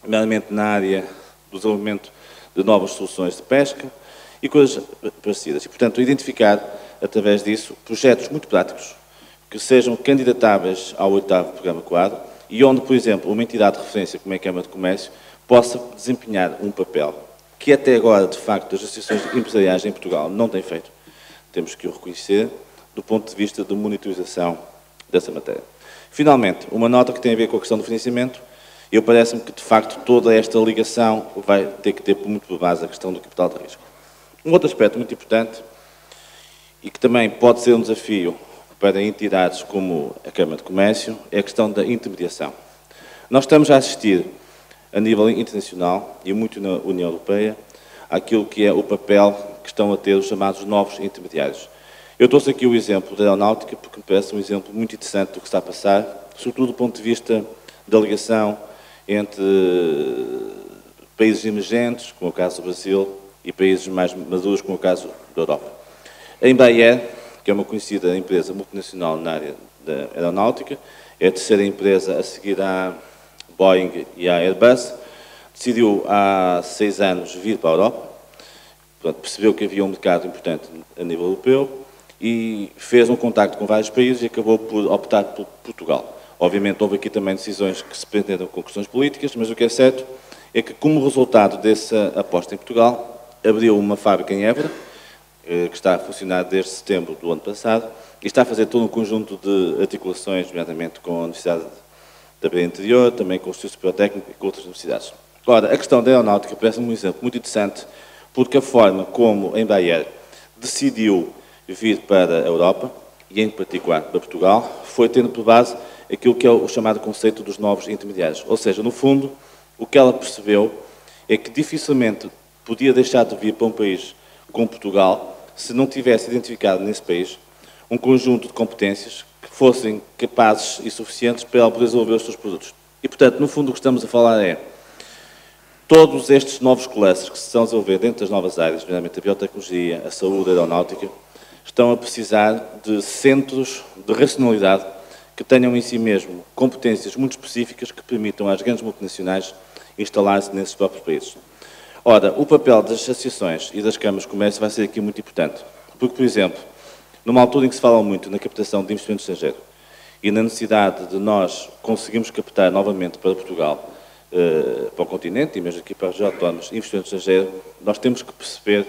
primeiramente na área do desenvolvimento de novas soluções de pesca e coisas parecidas. E, portanto, identificar, através disso, projetos muito práticos que sejam candidatáveis ao 8º Programa Quadro e onde, por exemplo, uma entidade de referência como é a Câmara de Comércio possa desempenhar um papel que até agora, de facto, as associações empresariais em Portugal não têm feito, temos que o reconhecer, do ponto de vista de monitorização dessa matéria. Finalmente, uma nota que tem a ver com a questão do financiamento. Eu parece-me que, de facto, toda esta ligação vai ter que ter muito por base a questão do capital de risco. Um outro aspecto muito importante, e que também pode ser um desafio para entidades como a Câmara de Comércio, é a questão da intermediação. Nós estamos a assistir, a nível internacional, e muito na União Europeia, àquilo que é o papel que estão a ter os chamados novos intermediários. Eu trouxe aqui o exemplo da aeronáutica, porque me parece um exemplo muito interessante do que está a passar, sobretudo do ponto de vista da ligação entre países emergentes, como é o caso do Brasil, e países mais maduros, como é o caso da Europa. A Embraer, que é uma conhecida empresa multinacional na área da aeronáutica, é a terceira empresa a seguir à Boeing e à Airbus, decidiu há 6 anos vir para a Europa, portanto, percebeu que havia um mercado importante a nível europeu e fez um contacto com vários países e acabou por optar por Portugal. Obviamente, houve aqui também decisões que se prenderam com questões políticas, mas o que é certo é que, como resultado dessa aposta em Portugal, abriu uma fábrica em Évora, que está a funcionar desde setembro do ano passado, e está a fazer todo um conjunto de articulações, nomeadamente com a Universidade da Beira Interior, também com o Instituto Superior Técnico e com outras universidades. Ora, a questão da aeronáutica parece-me um exemplo muito interessante, porque a forma como a Embraer decidiu vir para a Europa, e em particular para Portugal, foi tendo por base aquilo que é o chamado conceito dos novos intermediários. Ou seja, no fundo, o que ela percebeu é que dificilmente podia deixar de vir para um país como Portugal se não tivesse identificado nesse país um conjunto de competências que fossem capazes e suficientes para ela poder desenvolver os seus produtos. E, portanto, no fundo, o que estamos a falar é todos estes novos clusters que se estão a desenvolver dentro das novas áreas, nomeadamente a biotecnologia, a saúde, a aeronáutica, estão a precisar de centros de racionalidade que tenham em si mesmo competências muito específicas que permitam às grandes multinacionais instalar-se nesses próprios países. Ora, o papel das associações e das câmaras de comércio vai ser aqui muito importante, porque, por exemplo, numa altura em que se fala muito na captação de investimento estrangeiro e na necessidade de nós conseguirmos captar novamente para Portugal, para o continente e mesmo aqui para as regiões autónomas, investimento estrangeiro, nós temos que perceber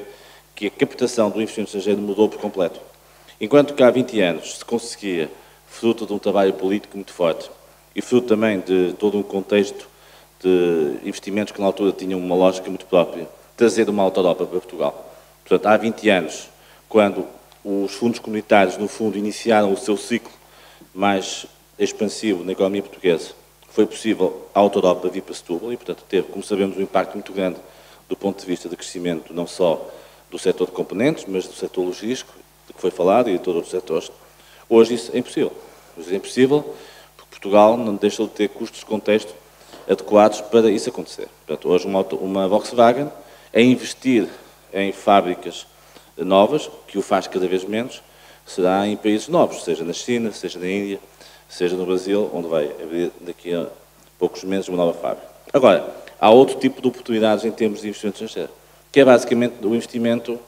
que a captação do investimento estrangeiro mudou por completo. Enquanto que há 20 anos se conseguia, fruto de um trabalho político muito forte e fruto também de todo um contexto de investimentos que na altura tinham uma lógica muito própria, trazer uma Alta Europa para Portugal. Portanto, há 20 anos, quando os fundos comunitários, no fundo, iniciaram o seu ciclo mais expansivo na economia portuguesa, foi possível a Alta Europa vir para Setúbal e, portanto, teve, como sabemos, um impacto muito grande do ponto de vista de crescimento, não só do setor de componentes, mas do setor logístico, de que foi falado, e de todos os setores. Hoje isso é impossível. Hoje é impossível porque Portugal não deixa de ter custos de contexto adequados para isso acontecer. Portanto, hoje uma Volkswagen é investir em fábricas novas, que o faz cada vez menos, será em países novos, seja na China, seja na Índia, seja no Brasil, onde vai abrir daqui a poucos meses uma nova fábrica. Agora, há outro tipo de oportunidades em termos de investimento estrangeiro, que é basicamente o investimento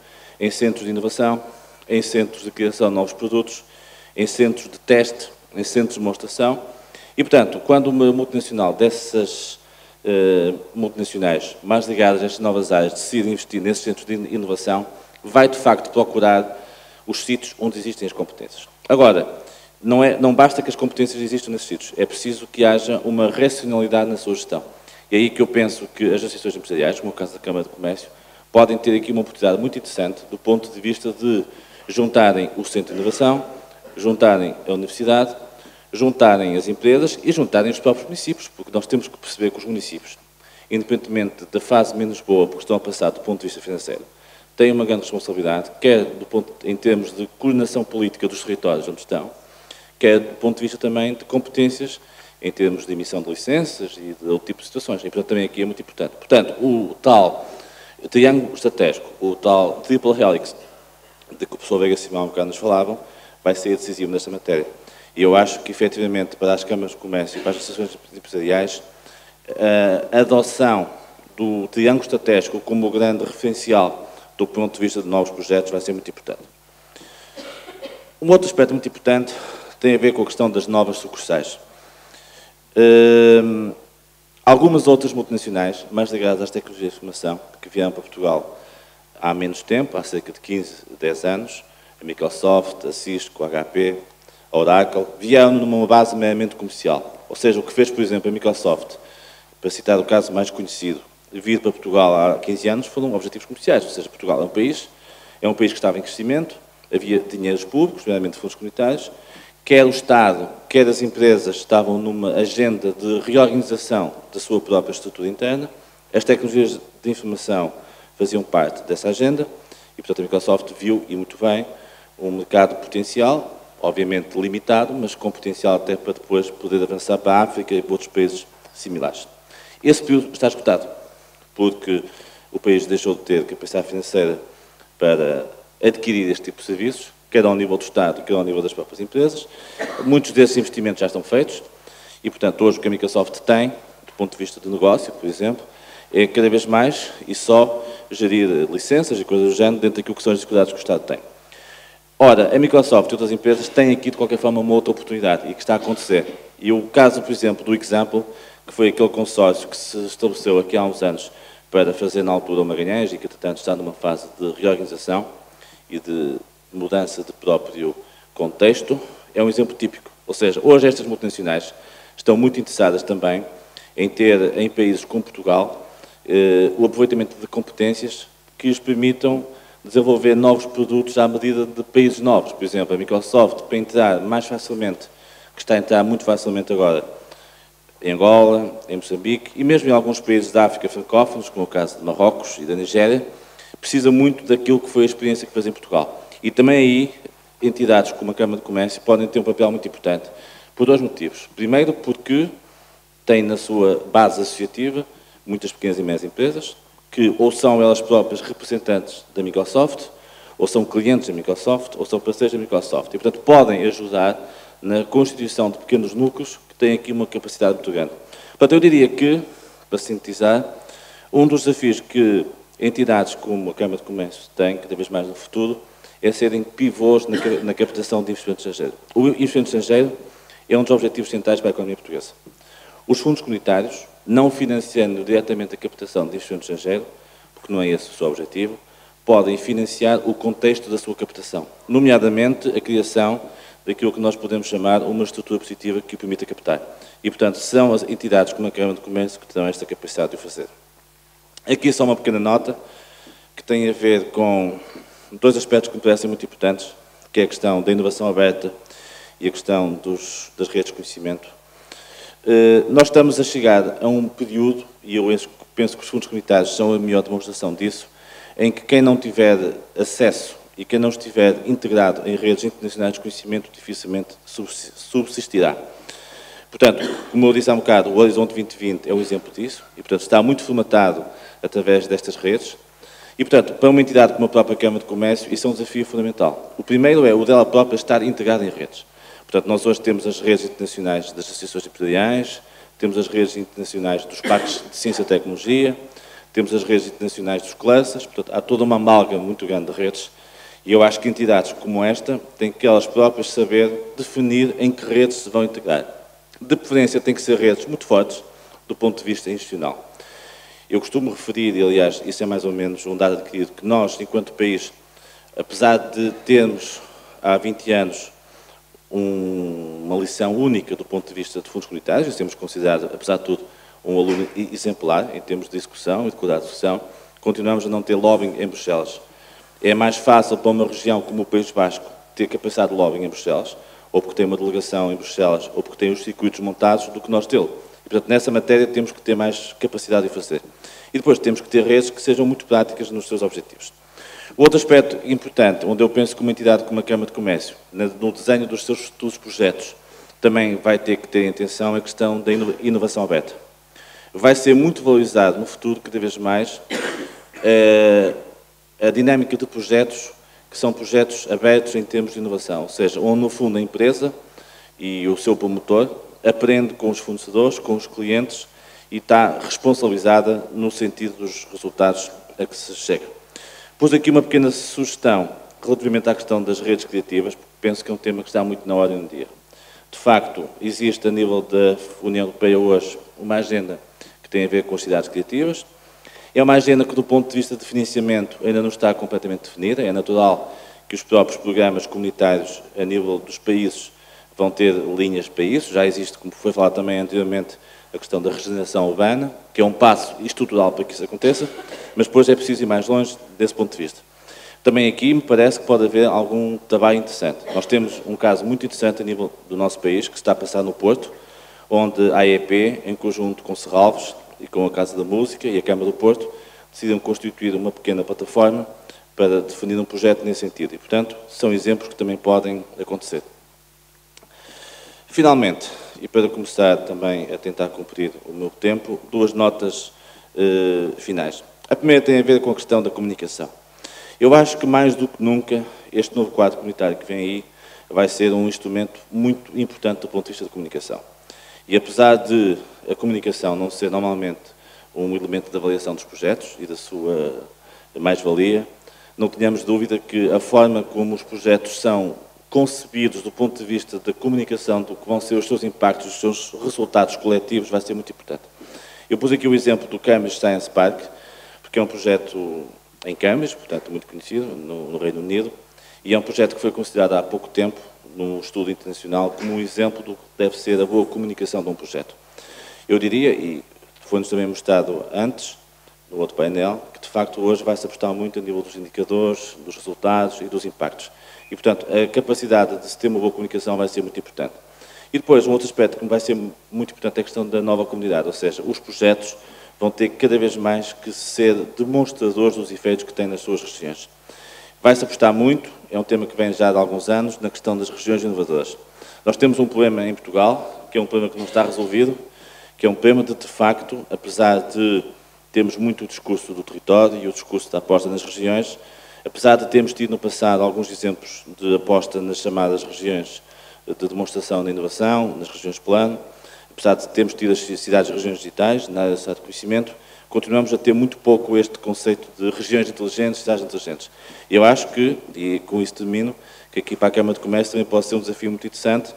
em centros de inovação, em centros de criação de novos produtos, em centros de teste, em centros de demonstração. E, portanto, quando uma multinacional dessas multinacionais mais ligadas a estas novas áreas decide investir nesses centros de inovação, vai, de facto, procurar os sítios onde existem as competências. Agora, não basta que as competências existam nesses sítios, é preciso que haja uma racionalidade na sua gestão. E é aí que eu penso que as associações empresariais, como o caso da Câmara de Comércio, podem ter aqui uma oportunidade muito interessante do ponto de vista de juntarem o centro de inovação, juntarem a universidade, juntarem as empresas e juntarem os próprios municípios, porque nós temos que perceber que os municípios, independentemente da fase menos boa, porque estão a passar do ponto de vista financeiro, têm uma grande responsabilidade, quer em termos de coordenação política dos territórios onde estão, quer do ponto de vista também de competências em termos de emissão de licenças e de outro tipo de situações. E, portanto, também aqui é muito importante. Portanto, o tal triângulo estratégico, o tal triple helix, de que o professor Veiga Simão há um bocado nos falavam, vai ser decisivo nesta matéria. E eu acho que, efetivamente, para as câmaras de comércio e para as associações empresariais, a adoção do triângulo estratégico como grande referencial do ponto de vista de novos projetos vai ser muito importante. Um outro aspecto muito importante tem a ver com a questão das novas sucursais. Algumas outras multinacionais, mais ligadas às tecnologias de informação, que vieram para Portugal há menos tempo, há cerca de 15, 10 anos, a Microsoft, a Cisco, a HP, a Oracle, vieram numa base meramente comercial. Ou seja, o que fez, por exemplo, a Microsoft, para citar o caso mais conhecido, vir para Portugal há 15 anos, foram objetivos comerciais. Ou seja, Portugal é um país que estava em crescimento, havia dinheiros públicos, nomeadamente fundos comunitários, quer o Estado, quer as empresas estavam numa agenda de reorganização da sua própria estrutura interna, as tecnologias de informação faziam parte dessa agenda e, portanto, a Microsoft viu, e muito bem, um mercado potencial, obviamente limitado, mas com potencial até para depois poder avançar para a África e para outros países similares. Esse período está esgotado, porque o país deixou de ter capacidade financeira para adquirir este tipo de serviços, quer ao nível do Estado, quer ao nível das próprias empresas. Muitos desses investimentos já estão feitos e, portanto, hoje o que a Microsoft tem, do ponto de vista de negócio, por exemplo, é cada vez mais e só gerir licenças e coisas do género dentro daquilo que são as dificuldades que o Estado tem. Ora, a Microsoft e outras empresas têm aqui, de qualquer forma, uma outra oportunidade e que está a acontecer. E o caso, por exemplo, do Example, que foi aquele consórcio que se estabeleceu aqui há uns anos para fazer, na altura, o Magalhães e que, portanto, está numa fase de reorganização e de mudança de próprio contexto, é um exemplo típico. Ou seja, hoje estas multinacionais estão muito interessadas também em ter, em países como Portugal, o aproveitamento de competências que lhes permitam desenvolver novos produtos à medida de países novos. Por exemplo, a Microsoft, para entrar mais facilmente, que está a entrar muito facilmente agora, em Angola, em Moçambique e mesmo em alguns países da África francófonos, como o caso de Marrocos e da Nigéria, precisa muito daquilo que foi a experiência que fez em Portugal. E também aí, entidades como a Câmara de Comércio podem ter um papel muito importante, por dois motivos. Primeiro, porque têm na sua base associativa muitas pequenas e médias empresas, que ou são elas próprias representantes da Microsoft, ou são clientes da Microsoft, ou são parceiros da Microsoft. E, portanto, podem ajudar na constituição de pequenos núcleos que têm aqui uma capacidade muito grande. Portanto, eu diria que, para sintetizar, um dos desafios que entidades como a Câmara de Comércio têm, cada vez mais no futuro, é serem pivôs na captação de investimento estrangeiro. O investimento estrangeiro é um dos objetivos centrais para a economia portuguesa. Os fundos comunitários, não financiando diretamente a captação de investimento estrangeiro, porque não é esse o seu objetivo, podem financiar o contexto da sua captação, nomeadamente a criação daquilo que nós podemos chamar uma estrutura positiva que o permita captar. E, portanto, são as entidades como a Câmara de Comércio que terão esta capacidade de o fazer. Aqui só uma pequena nota que tem a ver com dois aspectos que me parecem muito importantes, que é a questão da inovação aberta e a questão das redes de conhecimento. Nós estamos a chegar a um período, e eu penso que os fundos comunitários são a melhor demonstração disso, em que quem não tiver acesso e quem não estiver integrado em redes internacionais de conhecimento dificilmente subsistirá. Portanto, como eu disse há um bocado, o Horizonte 2020 é um exemplo disso e, portanto, está muito formatado através destas redes. E, portanto, para uma entidade como a própria Câmara de Comércio, isso é um desafio fundamental. O primeiro é o dela própria estar integrada em redes. Portanto, nós hoje temos as redes internacionais das associações empresariais, temos as redes internacionais dos parques de ciência e tecnologia, temos as redes internacionais dos clusters, portanto, há toda uma amálgama muito grande de redes. E eu acho que entidades como esta têm que elas próprias saber definir em que redes se vão integrar. De preferência, tem que ser redes muito fortes do ponto de vista institucional. Eu costumo referir, e aliás, isso é mais ou menos um dado adquirido, que nós, enquanto país, apesar de termos há 20 anos uma lição única do ponto de vista de fundos comunitários, e temos considerado, apesar de tudo, um aluno exemplar em termos de discussão e de qualidade de discussão, continuamos a não ter lobbying em Bruxelas. É mais fácil para uma região como o País Basco ter capacidade de lobbying em Bruxelas, ou porque tem uma delegação em Bruxelas, ou porque tem os circuitos montados, do que nós tê-lo. E, portanto, nessa matéria temos que ter mais capacidade de fazer. E depois temos que ter redes que sejam muito práticas nos seus objetivos. O outro aspecto importante, onde eu penso que uma entidade como a Câmara de Comércio, no desenho dos seus futuros projetos, também vai ter que ter em atenção a questão da inovação aberta. Vai ser muito valorizado no futuro, cada vez mais, a dinâmica de projetos que são projetos abertos em termos de inovação, ou seja, onde no fundo a empresa e o seu promotor aprende com os fornecedores, com os clientes e está responsabilizada no sentido dos resultados a que se chega. Pus aqui uma pequena sugestão relativamente à questão das redes criativas, porque penso que é um tema que está muito na ordem do dia. De facto, existe a nível da União Europeia hoje uma agenda que tem a ver com as cidades criativas. É uma agenda que, do ponto de vista de financiamento, ainda não está completamente definida. É natural que os próprios programas comunitários, a nível dos países, vão ter linhas para isso. Já existe, como foi falado também anteriormente, a questão da regeneração urbana, que é um passo estrutural para que isso aconteça, mas depois é preciso ir mais longe desse ponto de vista. Também aqui me parece que pode haver algum trabalho interessante. Nós temos um caso muito interessante a nível do nosso país, que se está a passar no Porto, onde a AEP, em conjunto com Serralves e com a Casa da Música e a Câmara do Porto, decidiram constituir uma pequena plataforma para definir um projeto nesse sentido. E, portanto, são exemplos que também podem acontecer. Finalmente, e para começar também a tentar cumprir o meu tempo, duas notas finais. A primeira tem a ver com a questão da comunicação. Eu acho que mais do que nunca este novo quadro comunitário que vem aí vai ser um instrumento muito importante do ponto de vista da comunicação. E apesar de a comunicação não ser normalmente um elemento de avaliação dos projetos e da sua mais-valia, não tenhamos dúvida que a forma como os projetos são concebidos do ponto de vista da comunicação, do que vão ser os seus impactos, os seus resultados coletivos, vai ser muito importante. Eu pus aqui o exemplo do Cambridge Science Park, porque é um projeto em Cambridge, portanto muito conhecido, no Reino Unido, e é um projeto que foi considerado há pouco tempo, num estudo internacional, como um exemplo do que deve ser a boa comunicação de um projeto. Eu diria, e foi-nos também mostrado antes, no outro painel, que de facto hoje vai-se apostar muito a nível dos indicadores, dos resultados e dos impactos. E, portanto, a capacidade de se ter uma boa comunicação vai ser muito importante. E depois, um outro aspecto que vai ser muito importante é a questão da nova comunidade, ou seja, os projetos vão ter cada vez mais que ser demonstradores dos efeitos que têm nas suas regiões. Vai-se apostar muito, é um tema que vem já de alguns anos, na questão das regiões inovadoras. Nós temos um problema em Portugal, que é um problema que não está resolvido, que é um problema de facto, apesar de termos muito o discurso do território e o discurso da aposta nas regiões, apesar de termos tido no passado alguns exemplos de aposta nas chamadas regiões de demonstração da inovação, nas regiões plano, apesar de termos tido as cidades e regiões digitais, na área de conhecimento, continuamos a ter muito pouco este conceito de regiões inteligentes, cidades inteligentes. Eu acho que, e com isso termino, que aqui para a Câmara de Comércio também pode ser um desafio muito interessante,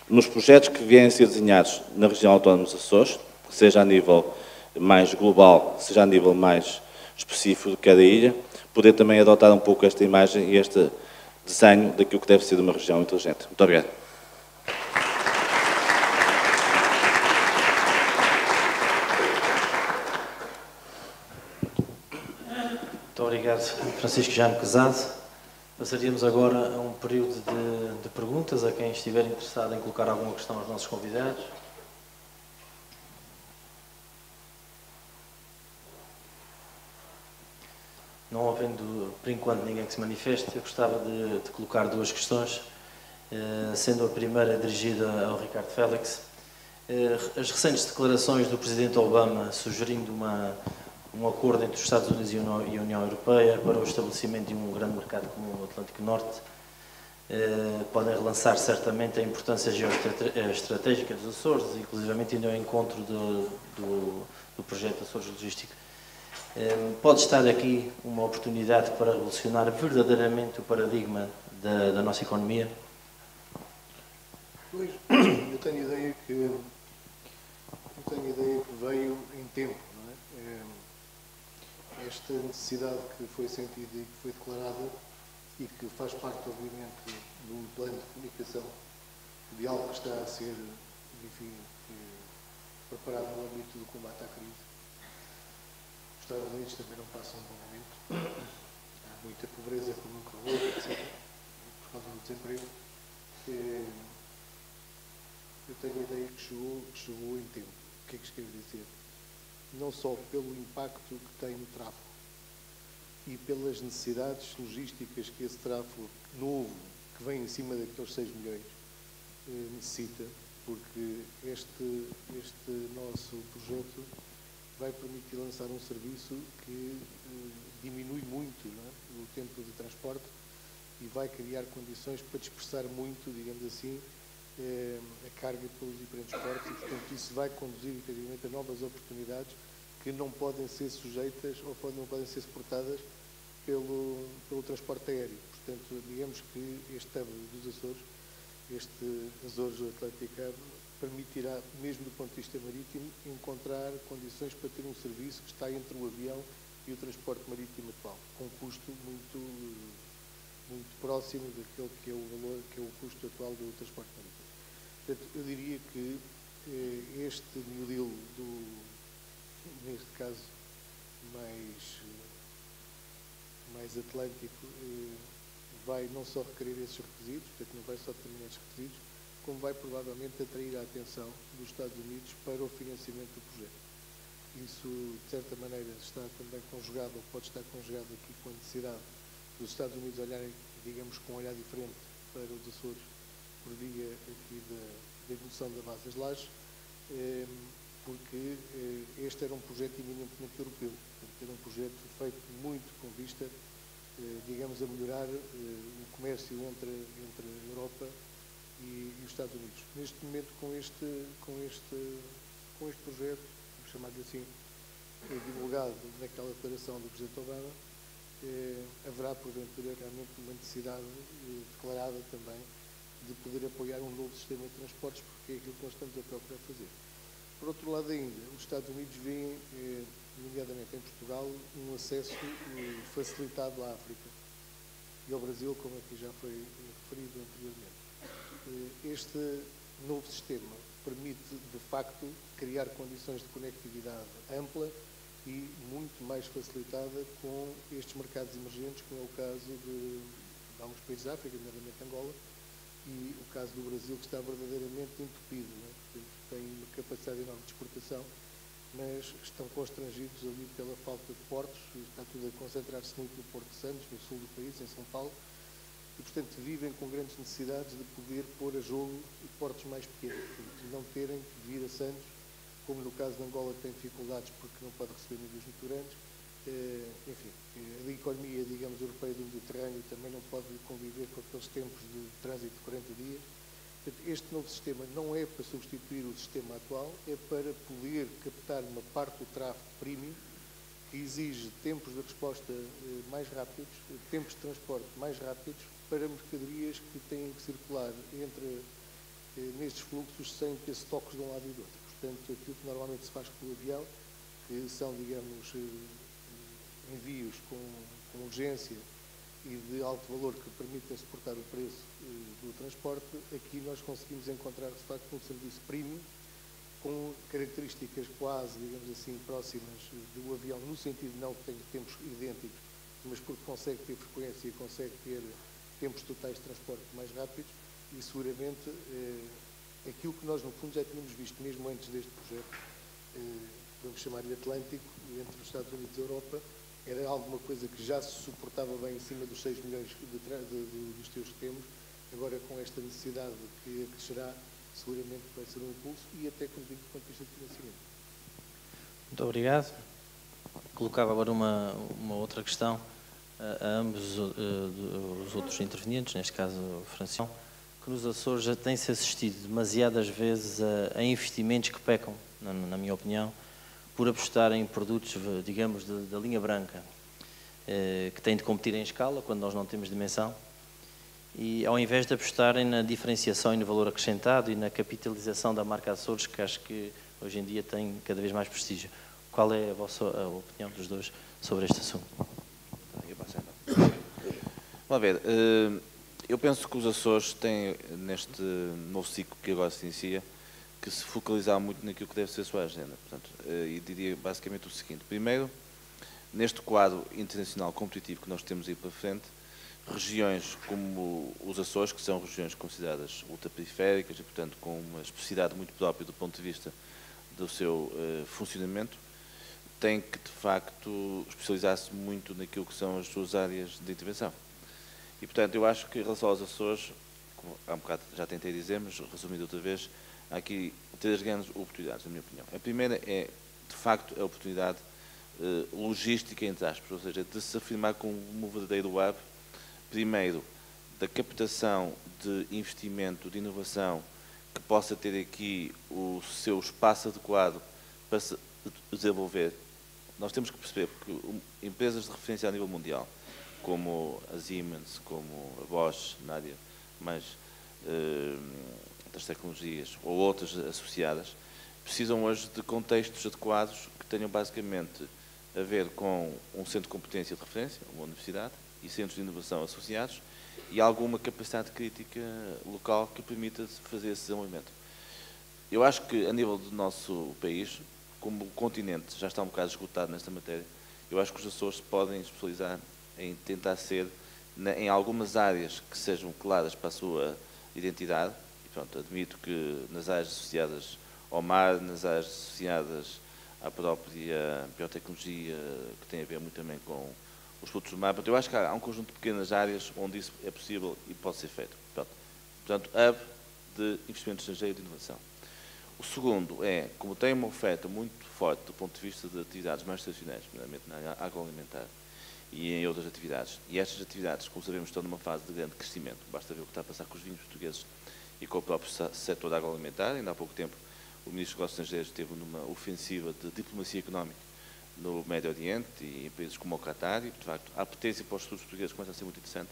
nos projetos que vierem a ser desenhados na região autónoma dos Açores, seja a nível mais global, seja a nível mais específico de cada ilha, poder também adotar um pouco esta imagem e este desenho daquilo que deve ser uma região inteligente. Muito obrigado.
Muito obrigado, Francisco Jaime Quezado. Passaríamos agora a um período de perguntas a quem estiver interessado em colocar alguma questão aos nossos convidados. Não havendo, por enquanto, ninguém que se manifeste, eu gostava de colocar duas questões, sendo a primeira dirigida ao Ricardo Félix. As recentes declarações do Presidente Obama sugerindo um acordo entre os Estados Unidos e a União Europeia para o estabelecimento de um grande mercado comum no Atlântico Norte podem relançar certamente a importância geoestratégica dos Açores, inclusivamente indo ao encontro do projeto Açores Logístico. Pode estar aqui uma oportunidade para revolucionar verdadeiramente o paradigma da nossa economia?
Pois, eu tenho ideia que veio em tempo, não é? Esta necessidade que foi sentida e que foi declarada e que faz parte, obviamente, de um plano de comunicação de algo que está a ser, enfim, preparado no âmbito do combate à crise. Os Estados Unidos também não passam um bom momento. Há muita pobreza como nunca houve, etc. Por causa do desemprego. Eu tenho a ideia que chegou em tempo. O que é que isto quer dizer? Não só pelo impacto que tem no tráfego e pelas necessidades logísticas que esse tráfego novo, que vem em cima daqueles 6 milhões, necessita, porque este nosso projeto vai permitir lançar um serviço que diminui muito, não é, o tempo de transporte e vai criar condições para dispersar muito, digamos assim, a carga pelos diferentes portos e, portanto, isso vai conduzir, efetivamente, a novas oportunidades que não podem ser sujeitas ou não podem ser suportadas pelo transporte aéreo. Portanto, digamos que este hub dos Açores, este Açores Atlantic Hub, permitirá, mesmo do ponto de vista marítimo, encontrar condições para ter um serviço que está entre o avião e o transporte marítimo atual, com um custo muito próximo daquele que é o valor, que é o custo atual do transporte marítimo. Portanto, eu diria que este New Deal, neste caso mais atlântico, vai não só requerer esses requisitos, portanto não vai só determinar esses requisitos, como vai provavelmente atrair a atenção dos Estados Unidos para o financiamento do projeto. Isso, de certa maneira, está também conjugado, ou pode estar conjugado aqui com a necessidade dos Estados Unidos olharem, digamos, com um olhar diferente para os Açores, por via aqui da evolução da base das lajes, porque este era um projeto eminentemente europeu. Portanto, era um projeto feito muito com vista, digamos, a melhorar o comércio entre a Europa e os Estados Unidos. Neste momento, com este projeto, vamos chamar-lhe assim, divulgado naquela declaração do Presidente Obama, haverá, porventura, realmente uma necessidade declarada também de poder apoiar um novo sistema de transportes, porque é aquilo que nós estamos a procurar fazer. Por outro lado ainda, os Estados Unidos veem, nomeadamente em Portugal, um acesso facilitado à África e ao Brasil, como aqui já foi referido anteriormente. Este novo sistema permite, de facto, criar condições de conectividade ampla e muito mais facilitada com estes mercados emergentes, como é o caso de alguns países da África, nomeadamente Angola, e o caso do Brasil, que está verdadeiramente entupido, não é? Portanto, tem uma capacidade enorme de exportação, mas estão constrangidos ali pela falta de portos, está tudo a concentrar-se muito no Porto de Santos, no sul do país, em São Paulo, e, portanto, vivem com grandes necessidades de poder pôr a jogo portos mais pequenos, portanto, não terem que vir a Santos, como no caso de Angola, que tem dificuldades porque não pode receber navios muito grandes. Enfim, a economia, digamos, europeia do Mediterrâneo também não pode conviver com aqueles tempos de trânsito de 40 dias. Portanto, este novo sistema não é para substituir o sistema atual, é para poder captar uma parte do tráfego premium, que exige tempos de resposta mais rápidos, tempos de transporte mais rápidos, para mercadorias que têm que circular nestes fluxos sem ter toques de um lado e do outro. Portanto, aquilo que normalmente se faz pelo avião, que são, digamos, envios com urgência e de alto valor que permitem suportar o preço do transporte, aqui nós conseguimos encontrar, de facto, um serviço premium com características quase, digamos assim, próximas do avião, no sentido de não que tenha tempos idênticos, mas porque consegue ter frequência e consegue ter tempos totais de transporte mais rápidos e, seguramente, aquilo que nós, no fundo, já tínhamos visto, mesmo antes deste projeto, vamos chamar-lhe Atlântico, entre os Estados Unidos e a Europa, era alguma coisa que já se suportava bem em cima dos 6 milhões dos teus que temos, agora com esta necessidade que crescerá, seguramente vai ser um impulso e até, como digo, do ponto de vista de financiamento.
Muito obrigado. Colocava agora uma outra questão a ambos os outros intervenientes, neste caso o Francisco, que nos Açores já tem-se assistido demasiadas vezes a investimentos que pecam, na minha opinião, por apostar em produtos, digamos, da linha branca, que têm de competir em escala, quando nós não temos dimensão, e ao invés de apostarem na diferenciação e no valor acrescentado e na capitalização da marca Açores, que acho que hoje em dia tem cada vez mais prestígio. Qual é a opinião dos dois sobre este assunto?
Vamos ver, eu penso que os Açores têm, neste novo ciclo que agora se inicia, que se focalizar muito naquilo que deve ser a sua agenda. Portanto, e diria basicamente o seguinte. Primeiro, neste quadro internacional competitivo que nós temos aí para frente, regiões como os Açores, que são regiões consideradas ultraperiféricas e, portanto, com uma especificidade muito própria do ponto de vista do seu funcionamento, têm que, de facto, especializar-se muito naquilo que são as suas áreas de intervenção. E, portanto, eu acho que, em relação aos Açores, como há um bocado já tentei dizer, mas resumindo outra vez, há aqui 3 grandes oportunidades, na minha opinião. A primeira é, de facto, a oportunidade logística, entre aspas, ou seja, de se afirmar como um verdadeiro hub, primeiro, da captação de investimento, de inovação, que possa ter aqui o seu espaço adequado para se desenvolver. Nós temos que perceber que empresas de referência a nível mundial, como a Siemens, como a Bosch, na área mais das tecnologias, ou outras associadas, precisam hoje de contextos adequados que tenham basicamente a ver com um centro de competência de referência, uma universidade, e centros de inovação associados, e alguma capacidade crítica local que permita fazer esse desenvolvimento. Eu acho que, a nível do nosso país, como o continente já está um bocado esgotado nesta matéria, eu acho que os Açores se podem especializar em tentar ser, em algumas áreas que sejam claras para a sua identidade, e pronto, admito que nas áreas associadas ao mar, nas áreas associadas à própria biotecnologia, que tem a ver muito também com os produtos do mar, eu acho que há um conjunto de pequenas áreas onde isso é possível e pode ser feito. Portanto, hub de investimento estrangeiro e de inovação. O segundo é, como tem uma oferta muito forte do ponto de vista de atividades mais tradicionais, nomeadamente na área agroalimentar e em outras atividades, e estas atividades, como sabemos, estão numa fase de grande crescimento, basta ver o que está a passar com os vinhos portugueses e com o próprio setor agroalimentar. Ainda há pouco tempo o Ministro dos Negócios Estrangeiros esteve numa ofensiva de diplomacia económica no Médio Oriente e em países como o Qatar, e, de facto, a apetência para os estudos portugueses começa a ser muito interessante.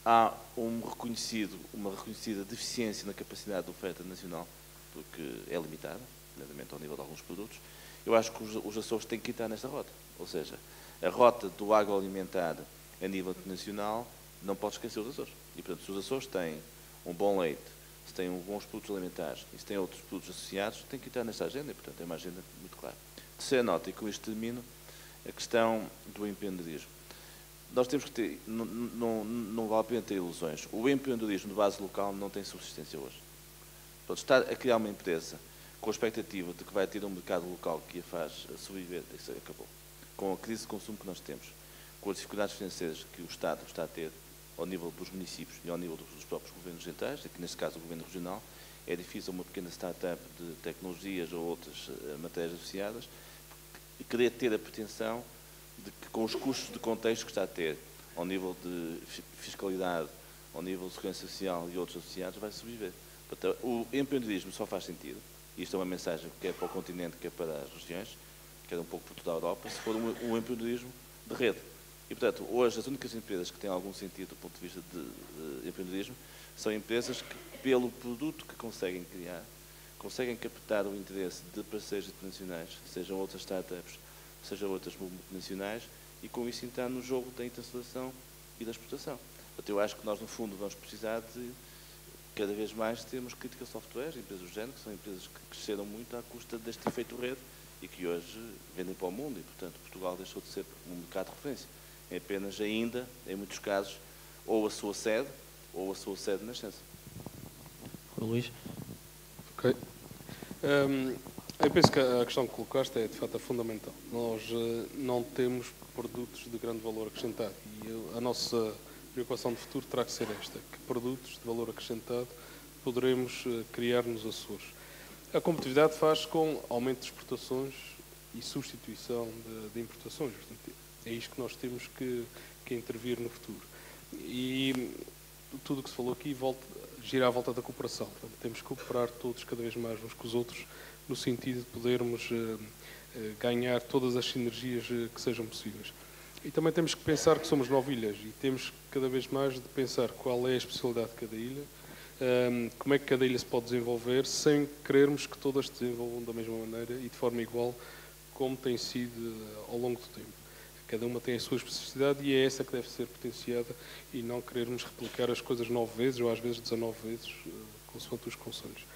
Há uma reconhecida deficiência na capacidade de oferta nacional, porque é limitada, nomeadamente ao nível de alguns produtos. Eu acho que os Açores têm que entrar nesta rota, ou seja, a rota do agroalimentar a nível internacional não pode esquecer os Açores. E, portanto, se os Açores têm um bom leite, se têm bons produtos alimentares e se têm outros produtos associados, têm que entrar nesta agenda, e, portanto, é uma agenda muito clara. Terceira nota, e com isto termino, a questão do empreendedorismo. Nós temos que ter, não vale a pena ter ilusões. O empreendedorismo de base local não tem subsistência hoje. Pode estar a criar uma empresa com a expectativa de que vai ter um mercado local que a faz sobreviver, isso acabou. Com a crise de consumo que nós temos, com as dificuldades financeiras que o Estado está a ter ao nível dos municípios e ao nível dos próprios governos centrais, aqui neste caso o governo regional, é difícil uma pequena startup de tecnologias ou outras matérias associadas querer ter a pretensão de que, com os custos de contexto que está a ter, ao nível de fiscalidade, ao nível de segurança social e outros associados, vai sobreviver. Portanto, o empreendedorismo só faz sentido, e isto é uma mensagem que é para o continente, que é para as regiões, que é um pouco por toda a Europa, se for um empreendedorismo de rede. E, portanto, hoje as únicas empresas que têm algum sentido do ponto de vista de empreendedorismo são empresas que, pelo produto que conseguem criar, conseguem captar o interesse de parceiros internacionais, sejam outras startups, sejam outras multinacionais, e com isso entrar no jogo da internacionalização e da exportação. Portanto, eu acho que nós, no fundo, vamos precisar de, cada vez mais, termos critical software, empresas do género, que são empresas que cresceram muito à custa deste efeito rede e que hoje vendem para o mundo, e, portanto, Portugal deixou de ser um mercado de referência. É apenas ainda, em muitos casos, ou a sua sede de nascença.
Luís?
Ok. Eu penso que a questão que colocaste é, de fato, fundamental. Nós não temos produtos de grande valor acrescentado e a nossa preocupação de futuro terá que ser esta, que produtos de valor acrescentado poderemos criar nos Açores. A competitividade faz com aumento de exportações e substituição de importações. Portanto, é isto que nós temos que intervir no futuro. E tudo o que se falou aqui gira à volta da cooperação. Portanto, temos que cooperar todos cada vez mais uns com os outros, no sentido de podermos ganhar todas as sinergias que sejam possíveis. E também temos que pensar que somos 9 ilhas e temos cada vez mais de pensar qual é a especialidade de cada ilha, como é que cada ilha se pode desenvolver, sem querermos que todas se desenvolvam da mesma maneira e de forma igual, como tem sido ao longo do tempo. Cada uma tem a sua especificidade e é essa que deve ser potenciada e não querermos replicar as coisas 9 vezes ou às vezes 19 vezes, consoante os conselhos.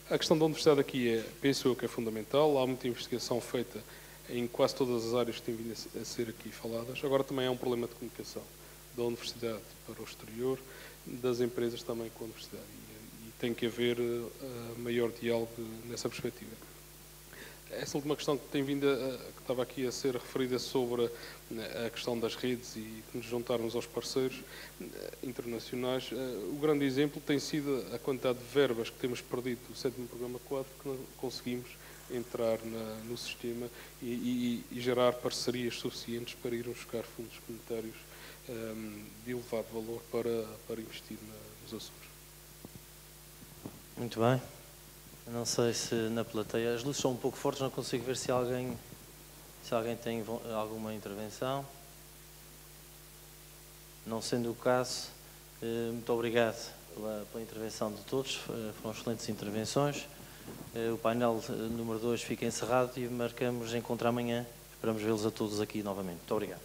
A questão da universidade aqui penso eu que é fundamental. Há muita investigação feita em quase todas as áreas que têm vindo a ser aqui faladas. Agora também há um problema de comunicação da universidade para o exterior, das empresas também com a universidade. E tem que haver maior diálogo nessa perspectiva. Essa última questão que tem vindo, que estava aqui a ser referida sobre a questão das redes e de nos juntarmos aos parceiros internacionais, o grande exemplo tem sido a quantidade de verbas que temos perdido do 7º Programa Quadro, que não conseguimos entrar no sistema e gerar parcerias suficientes para ir buscar fundos comunitários de elevado valor para investir nos Açores.
Muito bem. Não sei se na plateia... As luzes são um pouco fortes, não consigo ver se alguém tem alguma intervenção. Não sendo o caso, muito obrigado pela intervenção de todos. Foram excelentes intervenções. O painel número 2 fica encerrado e marcamos encontrar amanhã. Esperamos vê-los a todos aqui novamente. Muito obrigado.